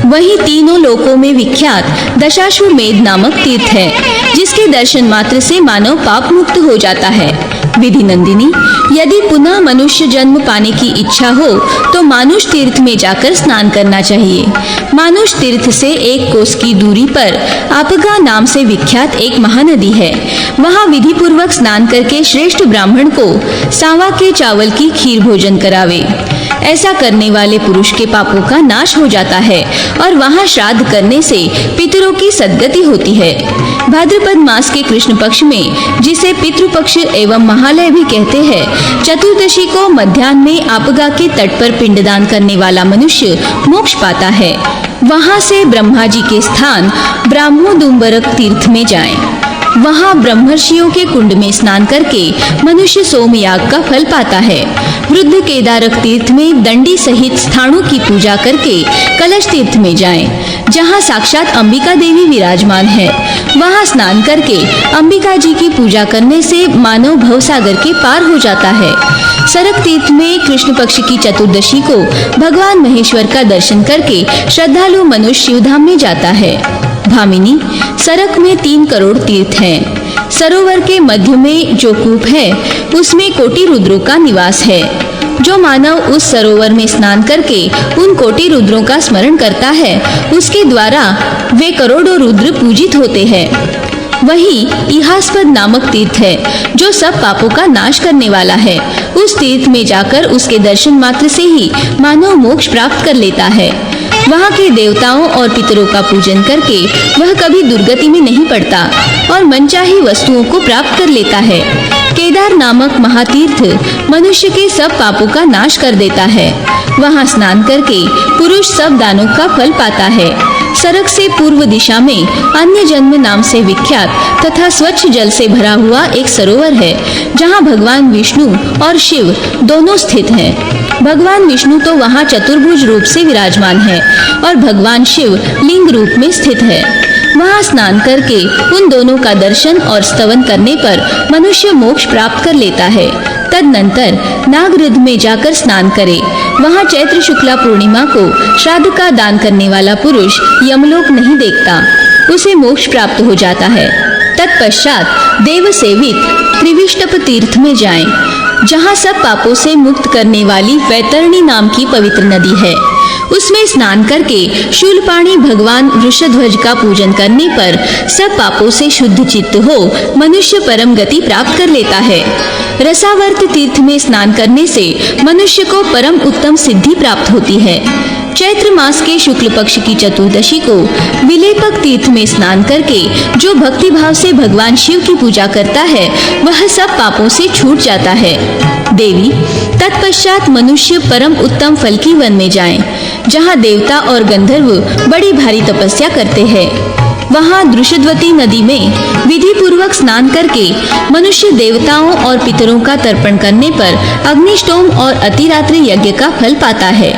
वहीं तीनों लोकों में विख्यात दशाश्वमेध नामक तीर्थ है जिसके दर्शन मात्र से मानव पाप मुक्त हो जाता है। विधि नंदिनी यदि पुनः मनुष्य जन्म पाने की इच्छा हो तो मानुष तीर्थ में जाकर स्नान करना चाहिए। मानुष तीर्थ से 1 कोस की दूरी पर आपगा नाम से विख्यात एक महानदी है। वहां विधि पूर्वक स्नान करके श्रेष्ठ ब्राह्मण को सांवा के चावल की खीर भोजन करावे। ऐसा करने वाले पुरुष के पापों का नाश हो जाता है और वहां श्राद्ध करने से पितरों की सद्गति होती है। भाद्रपद मास के कृष्ण पक्ष में जिसे पितृपक्ष एवं महालय भी कहते हैं, चतुर्दशी को मध्याह्न में आपगा के तट पर पिंडदान करने वाला मनुष्य मोक्ष पाता है। वहां से ब्रह्मा जी के स्थान ब्राह्मोदुम्बरक तीर्थ में जाएं। वहां ब्रह्मर्षियों के कुंड में स्नान करके मनुष्य सोमयाग का फल पाता है। वृद्ध केदारक तीर्थ में दंडी सहित स्थानों की पूजा करके कलश तीर्थ में जाएं, जहां साक्षात अंबिका देवी विराजमान है। वहां स्नान करके अंबिका जी की पूजा करने से मानव भवसागर के पार हो जाता है। सरक तीर्थ में कृष्ण पक्ष की चतुर्दशी को भगवान महेश्वर का दर्शन करके श्रद्धालु मनुष्य शिवधाम में जाता है। भामिनी सरक में 3 करोड़ तीर्थ हैं। सरोवर के मध्य में जो कूप है उसमें कोटि रुद्रों का निवास है। जो मानव उस सरोवर में स्नान करके उन कोटि रुद्रों का स्मरण करता है उसके द्वारा वे करोड़ों रुद्र पूजित होते हैं। वही इहास्पद नामक तीर्थ है जो सब पापों का नाश करने वाला है। उस तीर्थ में जाकर उसके दर्शन मात्र से ही मानव मोक्ष प्राप्त कर लेता है। वहाँ के देवताओं और पितरों का पूजन करके वह कभी दुर्गति में नहीं पड़ता और मनचाही वस्तुओं को प्राप्त कर लेता है। केदार नामक महातीर्थ मनुष्य के सब पापों का नाश कर देता है। वहाँ स्नान करके पुरुष सब दानों का फल पाता है। सरक से पूर्व दिशा में अन्य जन्म नाम से विख्यात तथा स्वच्छ जल से भरा हुआ एक सरोवर है, जहाँ भगवान विष्णु और शिव दोनों स्थित हैं। भगवान विष्णु तो वहाँ चतुर्भुज रूप से विराजमान है और भगवान शिव लिंग रूप में स्थित है। वहाँ स्नान करके उन दोनों का दर्शन और स्तवन करने पर मनुष्य मोक्ष प्राप्त कर लेता है। तदनंतर नागरुद्ध में जाकर स्नान करे। वहाँ चैत्र शुक्ला पूर्णिमा को श्राद्ध का दान करने वाला पुरुष यमलोक नहीं देखता, उसे मोक्ष प्राप्त हो जाता है। तत्पश्चात देव सेवित त्रिविष्टप तीर्थ में जाएं, जहाँ सब पापों से मुक्त करने वाली वैतरणी नाम की पवित्र नदी है। उसमें स्नान करके शूलपाणी भगवान वृषध्वज का पूजन करने पर सब पापों से शुद्ध चित्त हो मनुष्य परम गति प्राप्त कर लेता है। रसावर्त तीर्थ में स्नान करने से मनुष्य को परम उत्तम सिद्धि प्राप्त होती है। चैत्र मास के शुक्ल पक्ष की चतुर्दशी को विलेपक तीर्थ में स्नान करके जो भक्ति भाव से भगवान शिव की पूजा करता है वह सब पापों से छूट जाता है। देवी, तत्पश्चात मनुष्य परम उत्तम फल की वन में जाएं, जहाँ देवता और गंधर्व बड़ी भारी तपस्या करते हैं। वहाँ दृषद्वती नदी में विधि पूर्वक स्नान करके मनुष्य देवताओं और पितरों का तर्पण करने पर अग्निष्टोम और अतिरात्रि यज्ञ का फल पाता है।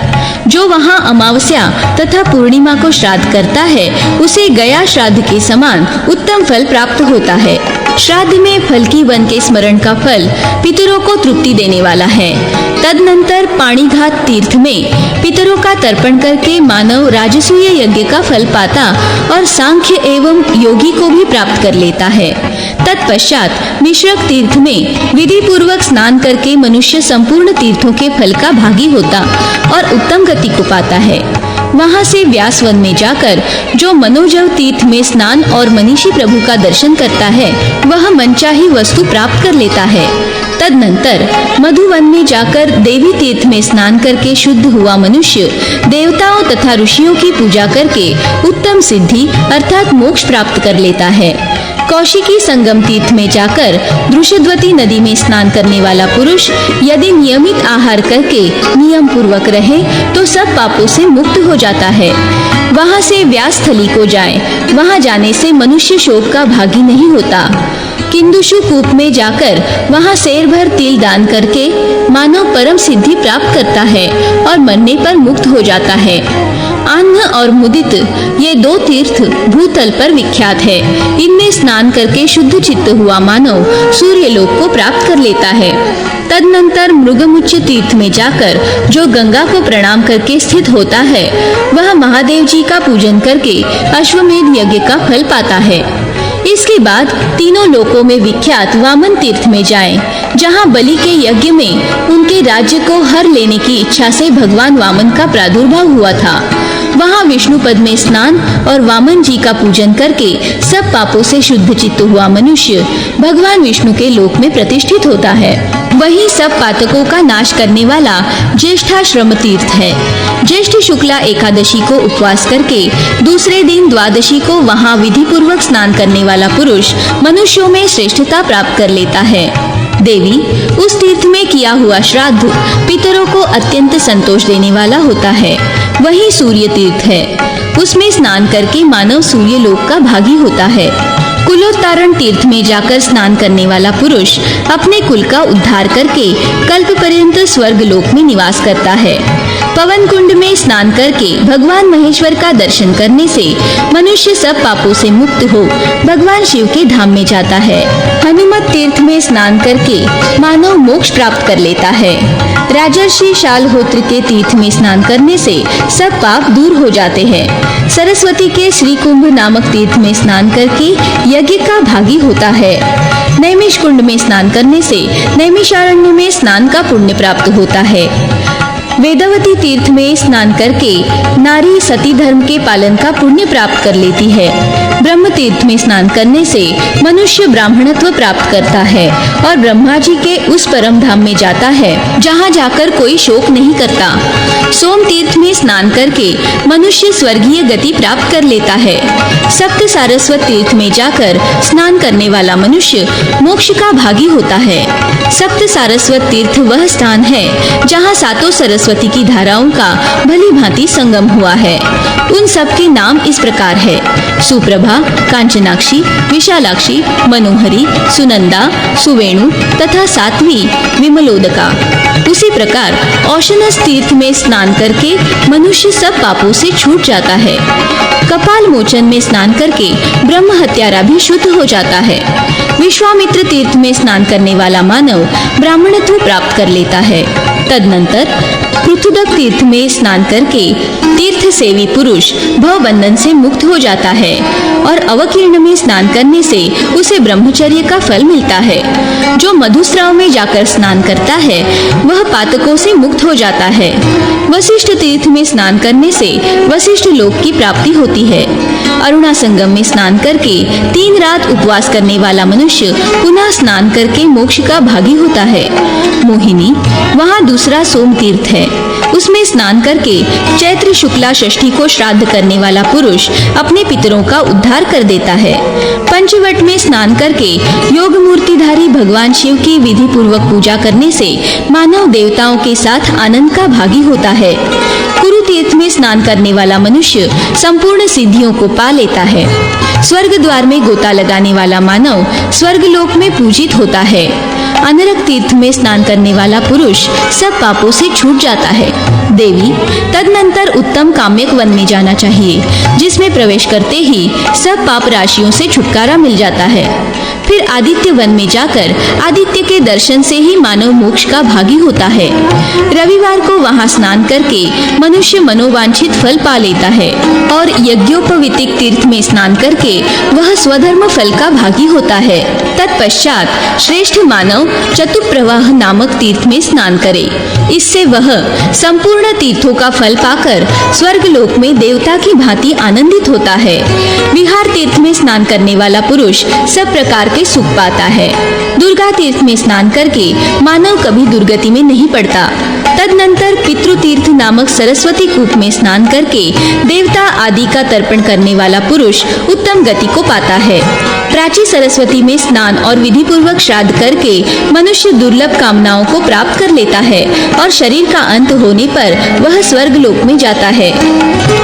जो वहाँ अमावस्या तथा पूर्णिमा को श्राद्ध करता है उसे गया श्राद्ध के समान उत्तम फल प्राप्त होता है। श्राद्ध में फल की वन के स्मरण का फल पितरों को तृप्ति देने वाला है। तदनंतर पाणीघाट तीर्थ में पितरों का तर्पण करके मानव राजसूय यज्ञ का फल पाता और सांख्य एवं योगी को भी प्राप्त कर लेता है। तत्पश्चात मिश्रक तीर्थ में विधि पूर्वक स्नान करके मनुष्य संपूर्ण तीर्थों के फल का भागी होता और उत्तम गति को पाता है। वहाँ से व्यासवन में जाकर जो मनोजव तीर्थ में स्नान और मनीषी प्रभु का दर्शन करता है वह मनचाही वस्तु प्राप्त कर लेता है। तदनंतर मधुवन में जाकर देवी तीर्थ में स्नान करके शुद्ध हुआ मनुष्य देवताओं तथा ऋषियों की पूजा करके उत्तम सिद्धि अर्थात मोक्ष प्राप्त कर लेता है। कौशिकी संगम तीर्थ में जाकर दृषद्वती नदी में स्नान करने वाला पुरुष यदि नियमित आहार करके नियम पूर्वक रहे तो सब पापों से मुक्त हो जाता है। वहाँ से व्यासस्थली को जाए, वहाँ जाने से मनुष्य शोक का भागी नहीं होता। किंदुषु कूप में जाकर वहाँ शेर भर तिल दान करके मानव परम सिद्धि प्राप्त करता है और मरने पर मुक्त हो जाता है। आन्ह और मुदित ये दो तीर्थ भूतल पर विख्यात है। इनमें स्नान करके शुद्ध चित्त हुआ मानव सूर्यलोक को प्राप्त कर लेता है। तदनंतर मृगमुच्च तीर्थ में जाकर जो गंगा को प्रणाम करके स्थित होता है वह महादेव जी का पूजन करके अश्वमेध यज्ञ का फल पाता है। इसके बाद तीनों लोकों में विख्यात वामन तीर्थ में जाएं, जहां बलि के यज्ञ में उनके राज्य को हर लेने की इच्छा से भगवान वामन का प्रादुर्भाव हुआ था। वहां विष्णु पद में स्नान और वामन जी का पूजन करके सब पापों से शुद्ध चित्त हुआ मनुष्य भगवान विष्णु के लोक में प्रतिष्ठित होता है। वही सब पातकों का नाश करने वाला ज्येष्ठाश्रम तीर्थ है। ज्येष्ठ शुक्ला एकादशी को उपवास करके दूसरे दिन द्वादशी को वहां विधि पूर्वक स्नान करने वाला पुरुष मनुष्यों में श्रेष्ठता प्राप्त कर लेता है। देवी, उस तीर्थ में किया हुआ श्राद्ध पितरों को अत्यंत संतोष देने वाला होता है। वही सूर्य तीर्थ है, उसमें स्नान करके मानव सूर्य लोक का भागी होता है। कुलोत्तारण तीर्थ में जाकर स्नान करने वाला पुरुष अपने कुल का उद्धार करके कल्प पर्यंत स्वर्ग लोक में निवास करता है। पवन कुंड में स्नान करके भगवान महेश्वर का दर्शन करने से मनुष्य सब पापों से मुक्त हो भगवान शिव के धाम में जाता है। हनुमत तीर्थ में स्नान करके मानव मोक्ष प्राप्त कर लेता है। राजर्षि शालहोत्र के तीर्थ में स्नान करने से सब पाप दूर हो जाते हैं। सरस्वती के श्री कुंभ नामक तीर्थ में स्नान करके यज्ञ का भागी होता है। नैमिष कुंड में स्नान करने से नैमिषारण्य में स्नान का पुण्य प्राप्त होता है। वेदवती तीर्थ में स्नान करके नारी सती धर्म के पालन का पुण्य प्राप्त कर लेती है। ब्रह्म तीर्थ में स्नान करने से मनुष्य ब्राह्मणत्व प्राप्त करता है और ब्रह्मा जी के उस परम धाम में जाता है जहाँ जाकर कोई शोक नहीं करता। सोम तीर्थ में स्नान करके मनुष्य स्वर्गीय गति प्राप्त कर लेता है। सप्त सारस्वत तीर्थ में जाकर स्नान करने वाला मनुष्य मोक्ष का भागी होता है। सप्त सारस्वत तीर्थ वह स्थान है जहाँ सातों सरस्वती की धाराओं का भली भांति संगम हुआ है। उन सब के नाम इस प्रकार है: सुप्रभा, शोभा, कांचनाक्षी, विशालाक्षी, मनोहरी, सुनंदा, सुवेणु तथा सात्वी, विमलोदका। उसी प्रकार औशनस तीर्थ में स्नान करके मनुष्य सब पापों से छूट जाता है। कपाल मोचन में स्नान करके ब्रह्म हत्यारा भी शुद्ध हो जाता है। विश्वामित्र तीर्थ में स्नान करने वाला मानव ब्राह्मणत्व प्राप्त कर लेता है। तदनंतर पृथुदक तीर्थ में स्नान करके तीर्थ सेवी पुरुष भव बंधन से मुक्त हो जाता है और अवकीर्ण में स्नान करने से उसे ब्रह्मचर्य का फल मिलता है। जो मधुस्राव में जाकर स्नान करता है वह पातकों से मुक्त हो जाता है। वशिष्ठ तीर्थ में स्नान करने से वशिष्ठ लोक की प्राप्ति होती है। अरुणा संगम में स्नान करके 3 रात उपवास करने वाला मनुष्य पुनः स्नान करके मोक्ष का भागी होता है। मोहिनी, वहाँ दूसरा सोम तीर्थ है। उसमें स्नान करके चैत्र शुक्ला षष्ठी को श्राद्ध करने वाला पुरुष अपने पितरों का उद्धार कर देता है। पंचवट में स्नान करके योग मूर्तिधारी भगवान शिव की विधि पूर्वक पूजा करने से मानव देवताओं के साथ आनंद का भागी होता है। कुरु तीर्थ में स्नान करने वाला मनुष्य संपूर्ण सिद्धियों को पा लेता है। स्वर्ग द्वार में गोता लगाने वाला मानव स्वर्ग लोक में पूजित होता है। अनरक तीर्थ में स्नान करने वाला पुरुष सब पापों से छूट जाता है। देवी, तदनंतर उत्तम काम्यक वन में जाना चाहिए, जिसमें प्रवेश करते ही सब पाप राशियों से छुटकारा मिल जाता है। फिर आदित्य वन में जाकर आदित्य के दर्शन से ही मानव मोक्ष का भागी होता है। रविवार को वहां स्नान करके मनुष्य मनोवांछित फल पा लेता है और यज्ञोपवीतिक तीर्थ में स्नान करके वह स्वधर्म फल का भागी होता है। तत्पश्चात श्रेष्ठ मानव चतुप्रवाह नामक तीर्थ में स्नान करे। इससे वह संपूर्ण तीर्थों का फल पाकर स्वर्ग लोक में देवता की भांति आनंदित होता है। विहार तीर्थ में स्नान करने वाला पुरुष सब प्रकार के सुख पाता है। दुर्गा तीर्थ में स्नान करके मानव कभी दुर्गति में नहीं पड़ता। तदनंतर पितृतीर्थ नामक सरस्वती कूप में स्नान करके देवता आदि का तर्पण करने वाला पुरुष उत्तम गति को पाता है। प्राची सरस्वती में स्नान और विधि पूर्वक श्राद्ध करके मनुष्य दुर्लभ कामनाओं को प्राप्त कर लेता है और शरीर का अंत होने पर वह स्वर्ग लोक में जाता है।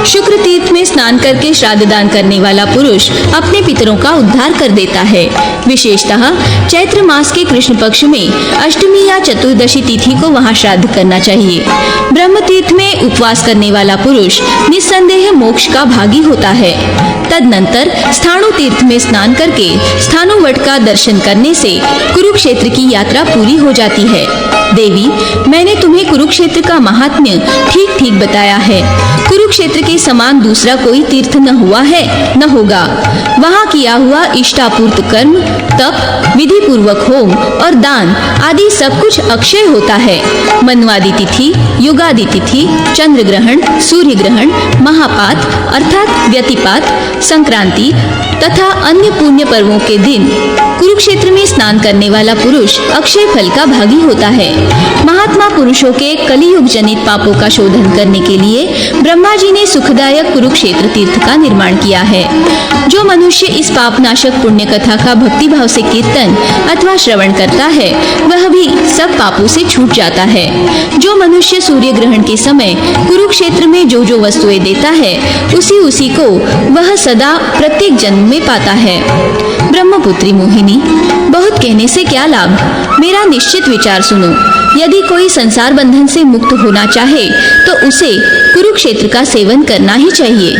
शुक्र तीर्थ में स्नान करके श्राद्ध दान करने वाला पुरुष अपने पितरों का उद्धार कर देता है। विशेषतः चैत्र मास के कृष्ण पक्ष में अष्टमी या चतुर्दशी तिथि को वहां श्राद्ध करना चाहिए। ब्रह्म तीर्थ में उपवास करने वाला पुरुष निस्संदेह मोक्ष का भागी होता है। तदनंतर स्थाणु तीर्थ में स्नान करके स्थाणु वट का दर्शन करने से कुरुक्षेत्र की यात्रा पूरी हो जाती है। देवी, मैंने तुम्हें कुरुक्षेत्र का महात्म्य ठीक ठीक बताया है। कुरुक्षेत्र के समान दूसरा कोई तीर्थ न हुआ है न होगा। वहाँ किया हुआ इष्टापूर्त कर्म, तप, विधि पूर्वक होम और दान आदि सब कुछ अक्षय होता है। मनवादि तिथि, युगादि तिथि, चंद्र ग्रहण, सूर्य ग्रहण, महापात अर्थात व्यतिपात, संक्रांति तथा अन्य पुण्य पर्वों के दिन कुरुक्षेत्र में स्नान करने वाला पुरुष अक्षय फल का भागी होता है। महात्मा पुरुषों के कलियुग जनित पापों का शोधन करने के लिए ब्रह्मा जी ने सुखदायक कुरुक्षेत्र तीर्थ का निर्माण किया है। जो मनुष्य इस पापनाशक पुण्य कथा का भक्ति भाव से कीर्तन अथवा श्रवण करता है वह भी सब पापों से छूट जाता है। जो मनुष्य सूर्य ग्रहण के समय कुरुक्षेत्र में जो जो वस्तुएं देता है उसी को वह सदा प्रत्येक जन्म में पाता है। ब्रह्मपुत्री मोहिनी, बहुत कहने से क्या लाभ, मेरा निश्चित विचार सुनो। यदि कोई संसार बंधन से मुक्त होना चाहे तो उसे कुरुक्षेत्र का सेवन करना ही चाहिए।